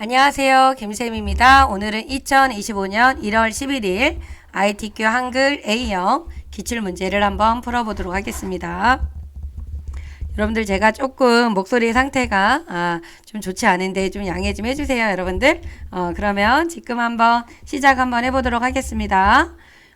안녕하세요. 김쌤입니다. 오늘은 2025년 1월 11일 ITQ 한글 A형 기출문제를 한번 풀어보도록 하겠습니다. 여러분들 제가 조금 목소리 상태가 좀 좋지 않은데 좀 양해 좀 해주세요. 여러분들 그러면 지금 한번 시작 한번 해보도록 하겠습니다.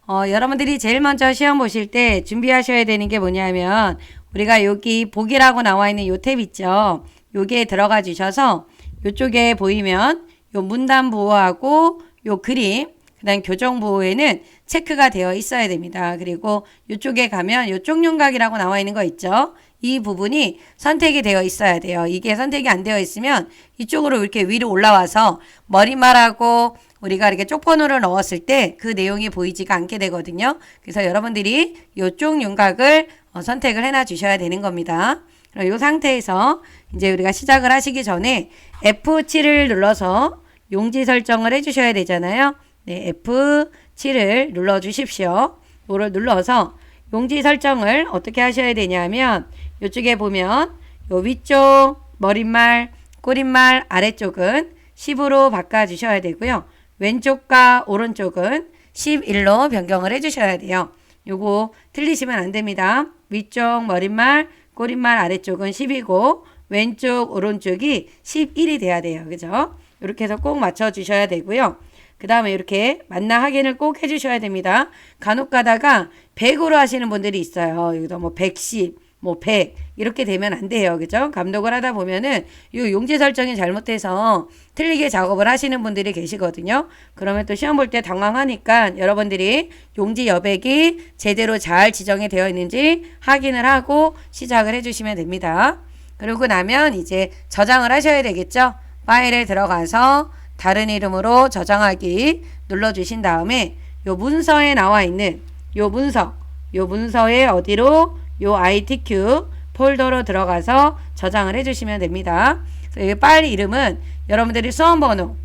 여러분들이 제일 먼저 시험 보실 때 준비하셔야 되는 게 뭐냐면 우리가 여기 보기라고 나와 있는 요 탭 있죠. 여기에 들어가 주셔서 요쪽에 보이면 요 문단 보호하고 요 그림 그 다음 교정 보호에는 체크가 되어 있어야 됩니다. 그리고 요쪽에 가면 요 쪽윤각이라고 나와 있는 거 있죠. 이 부분이 선택이 되어 있어야 돼요. 이게 선택이 안 되어 있으면 이쪽으로 이렇게 위로 올라와서 머리말하고 우리가 이렇게 쪽번호를 넣었을 때 그 내용이 보이지가 않게 되거든요. 그래서 여러분들이 요쪽 윤곽을 선택을 해놔 주셔야 되는 겁니다. 그럼 이 상태에서 이제 우리가 시작을 하시기 전에 F7을 눌러서 용지 설정을 해주셔야 되잖아요. 네, F7을 눌러 주십시오. 이걸 눌러서 용지 설정을 어떻게 하셔야 되냐면 이쪽에 보면 요 위쪽 머릿말, 꼬릿말 아래쪽은 10으로 바꿔 주셔야 되고요. 왼쪽과 오른쪽은 11로 변경을 해주셔야 돼요. 요거 틀리시면 안 됩니다. 위쪽 머릿말, 꼬릿말 아래쪽은 10이고 왼쪽 오른쪽이 11이 돼야 돼요. 그죠? 이렇게 해서 꼭 맞춰 주셔야 되고요. 그 다음에 이렇게 만나 확인을 꼭 해주셔야 됩니다. 간혹 가다가 100으로 하시는 분들이 있어요. 여기서 뭐 110, 뭐 100 이렇게 되면 안 돼요. 그죠? 감독을 하다 보면은 이 용지 설정이 잘못해서 틀리게 작업을 하시는 분들이 계시거든요. 그러면 또 시험 볼 때 당황하니까 여러분들이 용지 여백이 제대로 잘 지정이 되어 있는지 확인을 하고 시작을 해주시면 됩니다. 그러고 나면 이제 저장을 하셔야 되겠죠. 파일에 들어가서 다른 이름으로 저장하기 눌러주신 다음에 요 문서에 나와 있는 요 문서에 어디로 요 ITQ 폴더로 들어가서 저장을 해주시면 됩니다. 이 파일 이름은 여러분들이 수험번호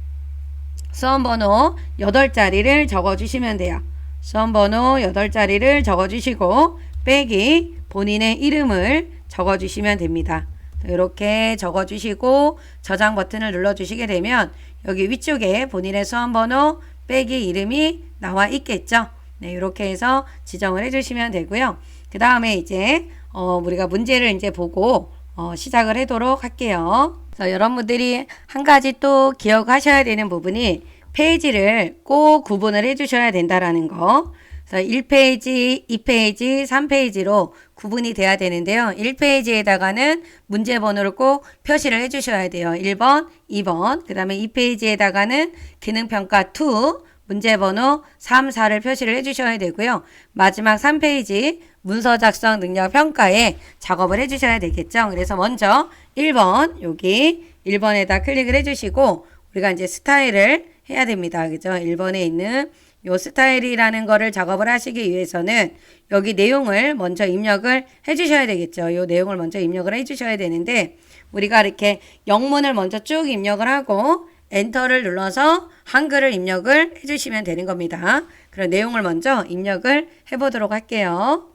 8자리를 적어주시면 돼요. 수험번호 8자리를 적어주시고 빼기 본인의 이름을 적어주시면 됩니다. 이렇게 적어주시고 저장 버튼을 눌러주시게 되면 여기 위쪽에 본인의 수험번호 빼기 이름이 나와 있겠죠. 네, 이렇게 해서 지정을 해주시면 되고요. 그 다음에 이제 우리가 문제를 이제 보고 시작을 하도록 할게요. 그래서 여러분들이 한 가지 또 기억하셔야 되는 부분이 페이지를 꼭 구분을 해주셔야 된다라는 거. 그래서 1페이지, 2페이지, 3페이지로 구분이 돼야 되는데요. 1페이지에다가는 문제 번호를 꼭 표시를 해주셔야 돼요. 1번, 2번. 그 다음에 2페이지에다가는 기능평가 2, 문제번호 3, 4를 표시를 해주셔야 되고요. 마지막 3페이지 문서 작성 능력 평가에 작업을 해주셔야 되겠죠. 그래서 먼저 1번, 여기 1번에다 클릭을 해주시고 우리가 이제 스타일을 해야 됩니다. 그죠? 1번에 있는 요 스타일이라는 거를 작업을 하시기 위해서는 여기 내용을 먼저 입력을 해주셔야 되겠죠. 요 내용을 먼저 입력을 해주셔야 되는데 우리가 이렇게 영문을 먼저 쭉 입력을 하고 엔터를 눌러서 한글을 입력을 해주시면 되는 겁니다. 그럼 내용을 먼저 입력을 해보도록 할게요.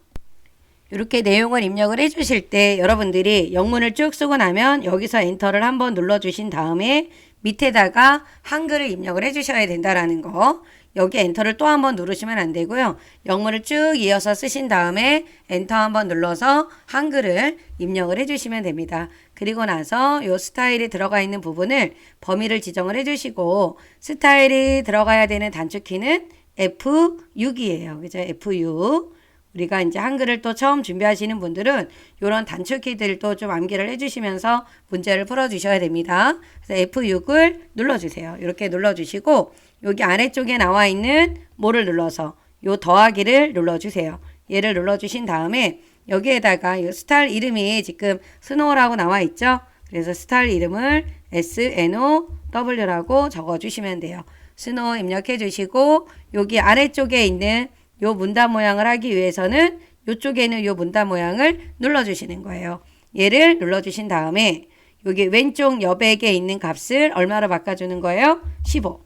이렇게 내용을 입력을 해주실 때 여러분들이 영문을 쭉 쓰고 나면 여기서 엔터를 한번 눌러주신 다음에 밑에다가 한글을 입력을 해주셔야 된다라는 거. 여기 엔터를 또 한번 누르시면 안 되고요. 영문을 쭉 이어서 쓰신 다음에 엔터 한번 눌러서 한글을 입력을 해주시면 됩니다. 그리고 나서 이 스타일이 들어가 있는 부분을 범위를 지정을 해주시고 스타일이 들어가야 되는 단축키는 F6이에요. 그죠? F6. 우리가 이제 한글을 또 처음 준비하시는 분들은 이런 단축키들도 좀 암기를 해주시면서 문제를 풀어주셔야 됩니다. 그래서 F6을 눌러주세요. 이렇게 눌러주시고 여기 아래쪽에 나와 있는 뭐를 눌러서 요 더하기를 눌러주세요. 얘를 눌러주신 다음에 여기에다가 이 스타일 이름이 지금 스노우라고 나와 있죠. 그래서 스타일 이름을 SNOW라고 적어주시면 돼요. 스노우 입력해 주시고 여기 아래쪽에 있는 요 문단 모양을 하기 위해서는 요쪽에 있는 요 문단 모양을 눌러주시는 거예요. 얘를 눌러주신 다음에 여기 왼쪽 여백에 있는 값을 얼마로 바꿔주는 거예요? 15.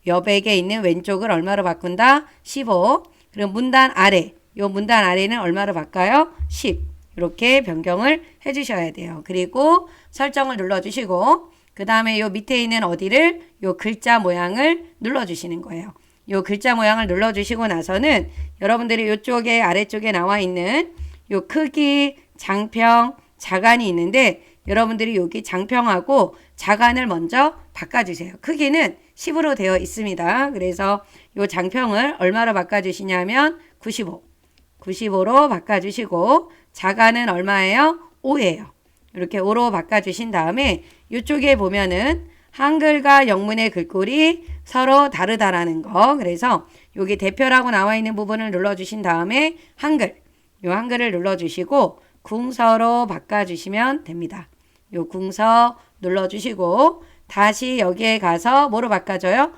여백에 있는 왼쪽을 얼마로 바꾼다? 15. 그리고 문단 아래, 요 문단 아래는 얼마로 바꿔요? 10. 이렇게 변경을 해주셔야 돼요. 그리고 설정을 눌러주시고 그 다음에 요 밑에 있는 어디를 요 글자 모양을 눌러주시는 거예요. 요 글자 모양을 눌러주시고 나서는 여러분들이 요쪽에 아래쪽에 나와 있는 요 크기, 장평, 자간이 있는데 여러분들이 여기 장평하고 자간을 먼저 바꿔주세요. 크기는 10으로 되어 있습니다. 그래서 요 장평을 얼마로 바꿔주시냐면 95로 바꿔주시고 자간은 얼마예요? 5예요. 이렇게 5로 바꿔주신 다음에 이쪽에 보면은 한글과 영문의 글꼴이 서로 다르다라는 거. 그래서 여기 대표라고 나와 있는 부분을 눌러주신 다음에 한글, 요 한글을 눌러주시고 궁서로 바꿔주시면 됩니다. 요 궁서 눌러주시고 다시 여기에 가서 뭐로 바꿔줘요?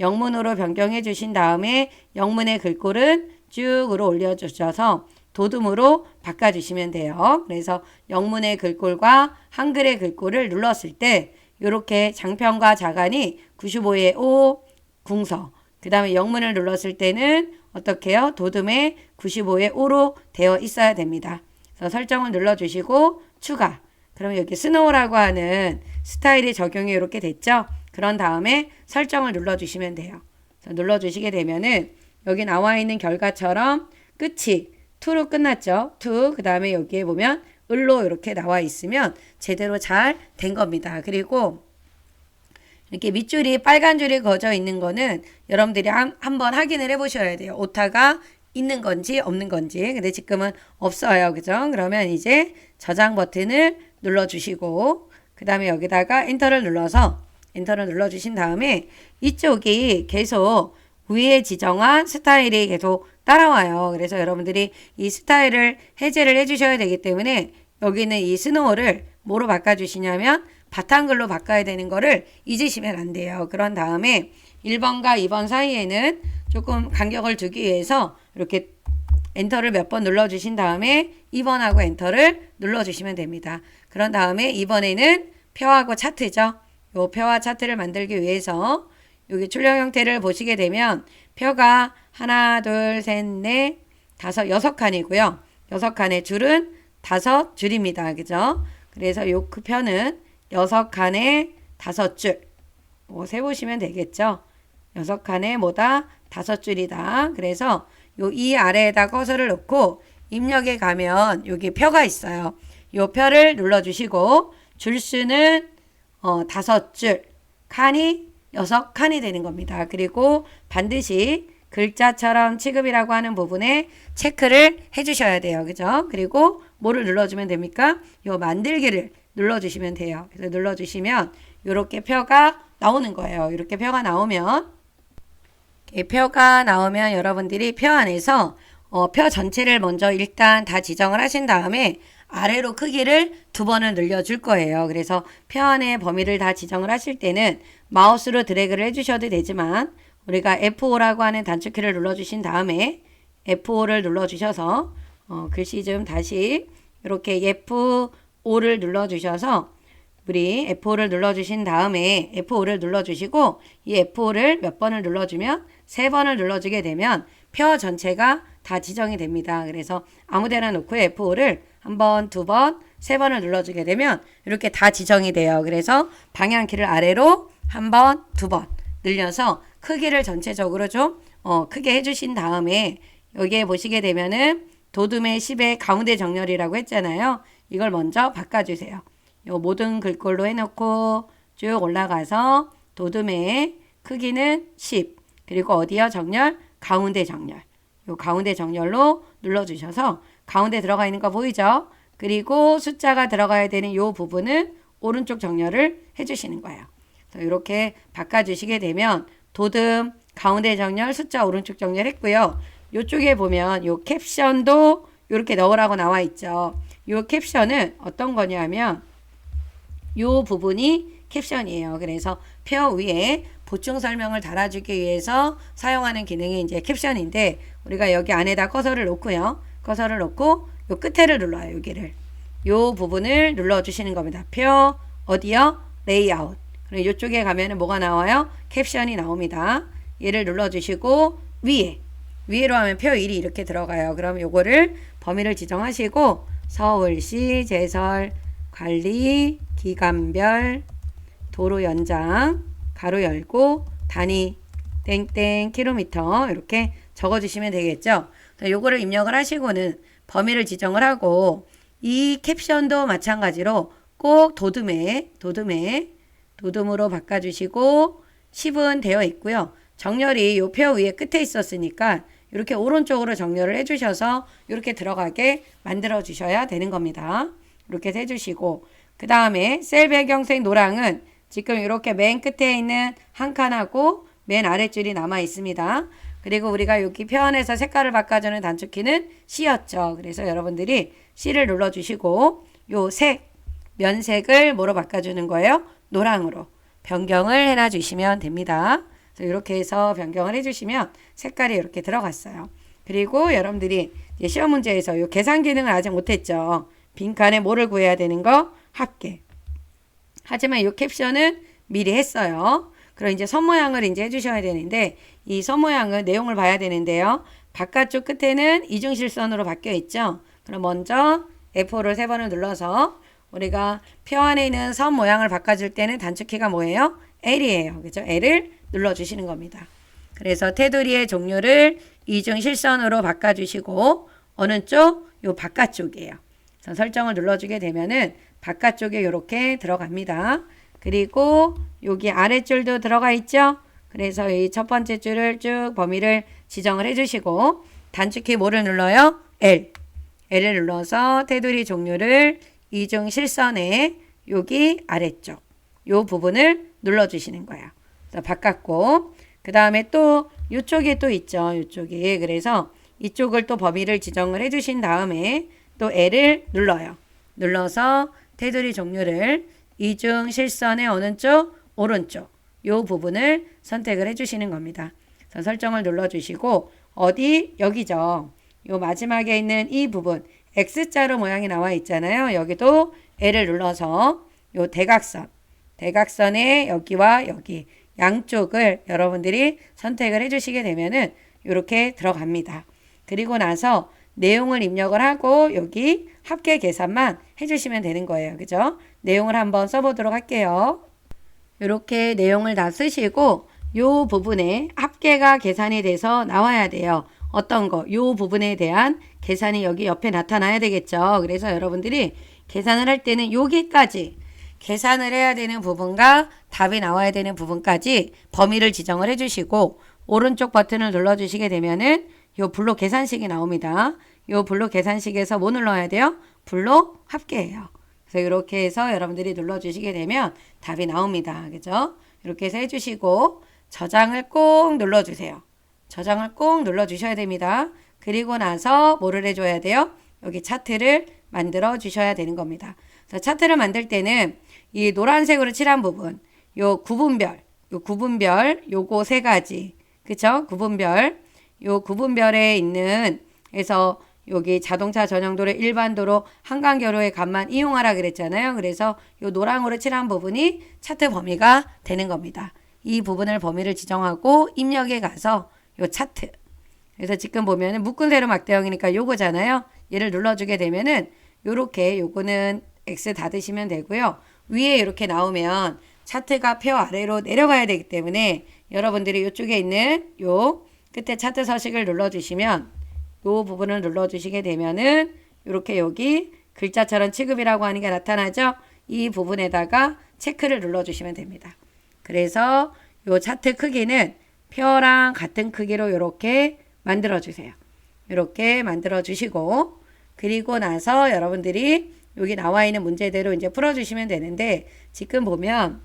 영문으로 변경해 주신 다음에 영문의 글꼴은 쭉으로 올려주셔서 도둠으로 바꿔주시면 돼요. 그래서 영문의 글꼴과 한글의 글꼴을 눌렀을 때 이렇게 장평과 자간이 95에 5 궁서, 그 다음에 영문을 눌렀을 때는 어떻게 해요? 도둠에 95에 5로 되어 있어야 됩니다. 그래서 설정을 눌러주시고 추가. 그러면 여기 스노우라고 하는 스타일이 적용이 이렇게 됐죠? 그런 다음에 설정을 눌러주시면 돼요. 그래서 눌러주시게 되면은 여기 나와 있는 결과처럼 끝이 to로 끝났죠? to. 그 다음에 여기에 보면 을로 이렇게 나와 있으면 제대로 잘 된 겁니다. 그리고 이렇게 밑줄이 빨간 줄이 그어져 있는 거는 여러분들이 한번 확인을 해 보셔야 돼요. 오타가 있는 건지 없는 건지. 근데 지금은 없어요. 그죠? 그러면 이제 저장 버튼을 눌러주시고 그 다음에 여기다가 엔터를 눌러주신 다음에 이쪽이 계속 위에 지정한 스타일이 계속 따라와요. 그래서 여러분들이 이 스타일을 해제를 해주셔야 되기 때문에 여기는 이 스노우를 뭐로 바꿔주시냐면 바탕글로 바꿔야 되는 거를 잊으시면 안 돼요. 그런 다음에 1번과 2번 사이에는 조금 간격을 두기 위해서 이렇게 엔터를 몇 번 눌러주신 다음에 2번하고 엔터를 눌러주시면 됩니다. 그런 다음에 2번에는 표하고 차트죠. 요 표와 차트를 만들기 위해서 여기 출력 형태를 보시게 되면 표가 하나, 둘, 셋, 넷, 다섯, 6칸이고요. 6칸의 줄은 5줄입니다. 그죠? 그래서 요 그 표는 6칸에 5줄. 뭐 세보시면 되겠죠? 6칸에 뭐다? 5줄이다. 그래서 요 이 아래에다 커서를 놓고 입력에 가면 여기 표가 있어요. 요 표를 눌러주시고 줄수는 5줄, 칸이 6칸이 되는 겁니다. 그리고 반드시 글자처럼 취급이라고 하는 부분에 체크를 해주셔야 돼요. 그죠? 그리고 뭐를 눌러주면 됩니까? 요 만들기를 눌러주시면 돼요. 그래서 눌러주시면 이렇게 표가 나오는 거예요. 이렇게 표가 나오면 여러분들이 표 안에서 표 전체를 먼저 일단 다 지정을 하신 다음에 아래로 크기를 2번을 늘려줄 거예요. 그래서 표 안에 범위를 다 지정을 하실 때는 마우스로 드래그를 해주셔도 되지만 우리가 F5라고 하는 단축키를 눌러주신 다음에 F5를 눌러주셔서 글씨 좀 다시 이렇게 F5를 눌러주셔서 우리 F5를 눌러주신 다음에 F5를 눌러주시고 이 F5를 몇 번을 눌러주면 3번을 눌러주게 되면 표 전체가 다 지정이 됩니다. 그래서 아무데나 놓고 F5를 한 번, 2번, 3번을 눌러주게 되면 이렇게 다 지정이 돼요. 그래서 방향키를 아래로 한 번, 2번 늘려서 크기를 전체적으로 좀 크게 해주신 다음에 여기에 보시게 되면은 도둠의 10의 가운데 정렬이라고 했잖아요. 이걸 먼저 바꿔주세요. 요 모든 글꼴로 해놓고 쭉 올라가서 도둠의 크기는 10 그리고 어디요? 정렬? 가운데 정렬. 요 가운데 정렬로 눌러주셔서 가운데 들어가 있는 거 보이죠? 그리고 숫자가 들어가야 되는 요 부분은 오른쪽 정렬을 해주시는 거예요. 이렇게 바꿔주시게 되면 도둠 가운데 정렬 숫자 오른쪽 정렬 했고요. 요쪽에 보면 요 캡션도 이렇게 넣으라고 나와 있죠. 요 캡션은 어떤 거냐면 요 부분이 캡션이에요. 그래서 표 위에 보충 설명을 달아주기 위해서 사용하는 기능이 이제 캡션인데 우리가 여기 안에다 커서를 놓고요. 커서를 놓고 요 끝에를 눌러요. 여기를. 요 부분을 눌러주시는 겁니다. 표 어디요? 레이아웃. 그리고 이쪽에 가면은 뭐가 나와요? 캡션이 나옵니다. 얘를 눌러주시고 위에로 하면 표 1이 이렇게 들어가요. 그럼 요거를 범위를 지정하시고 서울시 제설 관리 기간별 도로 연장 가로 열고 단위 땡땡 킬로미터 이렇게 적어주시면 되겠죠. 요거를 입력을 하시고는 범위를 지정을 하고 이 캡션도 마찬가지로 꼭 도둠으로 바꿔주시고 10은 되어 있고요. 정렬이 요 표 위에 끝에 있었으니까 이렇게 오른쪽으로 정렬을 해주셔서 이렇게 들어가게 만들어 주셔야 되는 겁니다. 이렇게 해주시고 그 다음에 셀 배경색 노랑은 지금 이렇게 맨 끝에 있는 한 칸하고 맨 아랫줄이 남아 있습니다. 그리고 우리가 여기 표현에서 색깔을 바꿔주는 단축키는 C였죠. 그래서 여러분들이 C를 눌러주시고 요 색, 면색을 뭐로 바꿔주는 거예요? 노랑으로 변경을 해놔 주시면 됩니다. 그래서 이렇게 해서 변경을 해주시면 색깔이 이렇게 들어갔어요. 그리고 여러분들이 이제 시험 문제에서 요 계산 기능을 아직 못했죠. 빈칸에 뭐를 구해야 되는 거? 합계. 하지만 이 캡션은 미리 했어요. 그럼 이제 선 모양을 이제 해주셔야 되는데 이 선 모양은 내용을 봐야 되는데요. 바깥쪽 끝에는 이중실선으로 바뀌어 있죠. 그럼 먼저 F4를 3번을 눌러서 우리가 표 안에 있는 선 모양을 바꿔줄 때는 단축키가 뭐예요? L이에요. 그죠? L을 눌러주시는 겁니다. 그래서 테두리의 종류를 이중실선으로 바꿔주시고 어느 쪽? 요 바깥쪽이에요. 설정을 눌러주게 되면은 바깥쪽에 이렇게 들어갑니다. 그리고 여기 아랫줄도 들어가 있죠. 그래서 이 첫 번째 줄을 쭉 범위를 지정을 해주시고 단축키 뭐를 눌러요? L. L을 눌러서 테두리 종류를 이중 실선에 여기 아래쪽 요 부분을 눌러주시는 거예요. 그래서 바꿨고 그 다음에 또 이쪽에 또 있죠. 이쪽에 그래서 이쪽을 또 범위를 지정을 해주신 다음에 또 L을 눌러요. 눌러서 테두리 종류를 이중 실선의 어느 쪽? 오른쪽. 요 부분을 선택을 해주시는 겁니다. 설정을 눌러주시고 어디? 여기죠. 요 마지막에 있는 이 부분 X자로 모양이 나와 있잖아요. 여기도 L을 눌러서 요 대각선의 여기와 여기 양쪽을 여러분들이 선택을 해주시게 되면은 이렇게 들어갑니다. 그리고 나서 내용을 입력을 하고 여기 합계 계산만 해주시면 되는 거예요. 그죠? 내용을 한번 써보도록 할게요. 이렇게 내용을 다 쓰시고 요 부분에 합계가 계산이 돼서 나와야 돼요. 어떤 거? 요 부분에 대한 계산이 여기 옆에 나타나야 되겠죠. 그래서 여러분들이 계산을 할 때는 여기까지 계산을 해야 되는 부분과 답이 나와야 되는 부분까지 범위를 지정을 해주시고 오른쪽 버튼을 눌러주시게 되면은 요 블록 계산식이 나옵니다. 요 블록 계산식에서 뭐 눌러야 돼요? 블록 합계예요. 그래서 이렇게 해서 여러분들이 눌러주시게 되면 답이 나옵니다. 그죠? 이렇게 해서 해주시고 저장을 꼭 눌러주세요. 저장을 꼭 눌러주셔야 됩니다. 그리고 나서 뭐를 해줘야 돼요? 여기 차트를 만들어 주셔야 되는 겁니다. 그래서 차트를 만들 때는 이 노란색으로 칠한 부분, 요 구분별, 요거 세 가지, 그쵸? 요 구분별에 있는, 그래서 여기 자동차 전용도로 일반도로 한강교로의 값만 이용하라 그랬잖아요. 그래서 요 노랑으로 칠한 부분이 차트 범위가 되는 겁니다. 이 부분을 범위를 지정하고 입력에 가서 요 차트. 그래서 지금 보면은 묶은 세로 막대형이니까 요거잖아요. 얘를 눌러주게 되면은 요렇게 요거는 X 닫으시면 되고요. 위에 이렇게 나오면 차트가 표 아래로 내려가야 되기 때문에 여러분들이 이쪽에 있는 요 끝에 차트 서식을 눌러주시면 요 부분을 눌러주시게 되면은 이렇게 여기 글자처럼 취급이라고 하는 게 나타나죠. 이 부분에다가 체크를 눌러주시면 됩니다. 그래서 요 차트 크기는 표랑 같은 크기로 이렇게 만들어주세요. 이렇게 만들어주시고 그리고 나서 여러분들이 여기 나와 있는 문제대로 이제 풀어주시면 되는데 지금 보면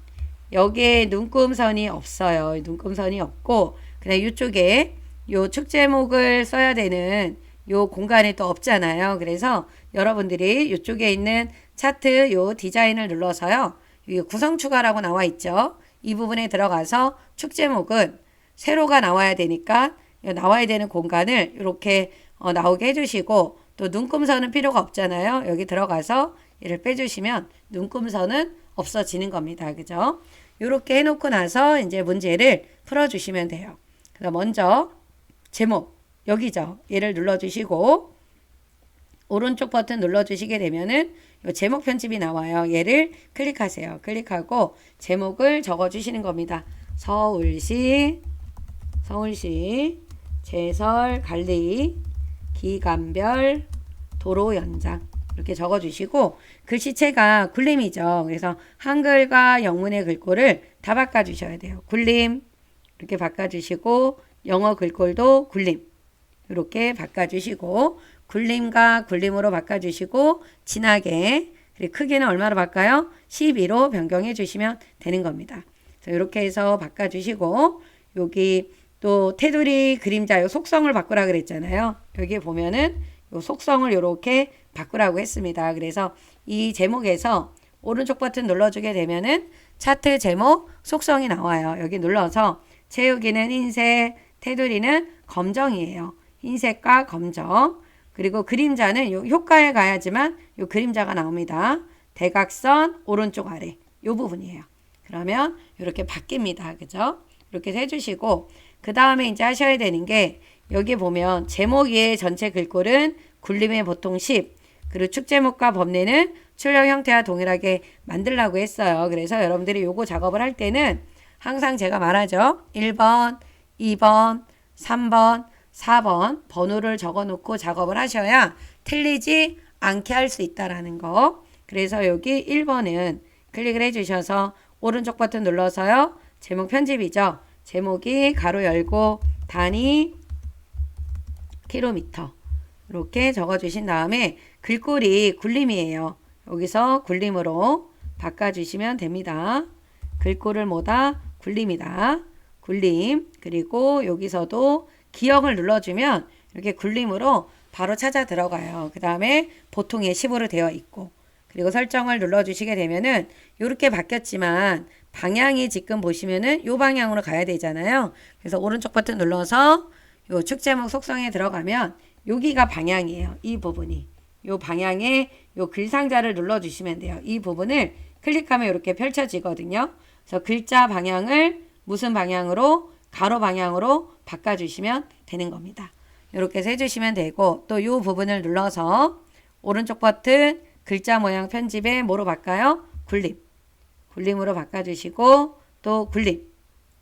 여기에 눈금선이 없어요. 눈금선이 없고 그냥 이쪽에 요 축 제목을 써야 되는 요 공간이 또 없잖아요. 그래서 여러분들이 이쪽에 있는 차트 요 디자인을 눌러서요. 여기 구성 추가라고 나와 있죠. 이 부분에 들어가서 축 제목은 세로가 나와야 되니까 나와야 되는 공간을 이렇게 나오게 해주시고 또 눈금선은 필요가 없잖아요. 여기 들어가서 얘를 빼주시면 눈금선은 없어지는 겁니다. 그죠? 이렇게 해놓고 나서 이제 문제를 풀어주시면 돼요. 그래서 먼저 제목 여기죠. 얘를 눌러주시고 오른쪽 버튼 눌러주시게 되면은 요 제목 편집이 나와요. 얘를 클릭하세요. 클릭하고 제목을 적어주시는 겁니다. 서울시 제설 관리 기간별 도로 연장 이렇게 적어주시고 글씨체가 굴림이죠. 그래서 한글과 영문의 글꼴을 다 바꿔주셔야 돼요. 굴림 이렇게 바꿔주시고 영어 글꼴도 굴림 이렇게 바꿔주시고 굴림과 굴림으로 바꿔주시고 진하게 그리고 크기는 얼마로 바꿔요? 12로 변경해 주시면 되는 겁니다. 그래서 이렇게 해서 바꿔주시고 여기 또 테두리 그림자 요 속성을 바꾸라 그랬잖아요. 여기 보면은 요 속성을 이렇게 바꾸라고 했습니다. 그래서 이 제목에서 오른쪽 버튼 눌러주게 되면은 차트 제목 속성이 나와요. 여기 눌러서 채우기는 흰색, 테두리는 검정이에요. 흰색과 검정. 그리고 그림자는 요 효과에 가야지만 요 그림자가 나옵니다. 대각선 오른쪽 아래 요 부분이에요. 그러면 이렇게 바뀝니다. 그죠? 이렇게 해주시고 그 다음에 이제 하셔야 되는 게 여기 보면 제목 위에 전체 글꼴은 굴림의 보통 10 그리고 축제목과 법례는 출력 형태와 동일하게 만들라고 했어요. 그래서 여러분들이 요거 작업을 할 때는 항상 제가 말하죠. 1번, 2번, 3번, 4번 번호를 적어 놓고 작업을 하셔야 틀리지 않게 할 수 있다라는 거. 그래서 여기 1번은 클릭을 해주셔서 오른쪽 버튼 눌러서요. 제목 편집이죠. 제목이 가로 열고 단위 킬로미터 이렇게 적어주신 다음에 글꼴이 굴림이에요. 여기서 굴림으로 바꿔주시면 됩니다. 글꼴을 뭐다? 굴림이다. 굴림. 그리고 여기서도 기역을 눌러주면 이렇게 굴림으로 바로 찾아 들어가요. 그 다음에 보통의 10으로 되어 있고 그리고 설정을 눌러주시게 되면은 이렇게 바뀌었지만 방향이 지금 보시면은 요 방향으로 가야 되잖아요. 그래서 오른쪽 버튼 눌러서 요 축제목 속성에 들어가면 여기가 방향이에요. 이 부분이. 요 방향에 요 글상자를 눌러주시면 돼요. 이 부분을 클릭하면 이렇게 펼쳐지거든요. 그래서 글자 방향을 무슨 방향으로? 가로 방향으로 바꿔주시면 되는 겁니다. 이렇게 해서 해주시면 되고 또 이 부분을 눌러서 오른쪽 버튼 글자 모양 편집에 뭐로 바꿔요? 굴림. 굴림으로 바꿔주시고 또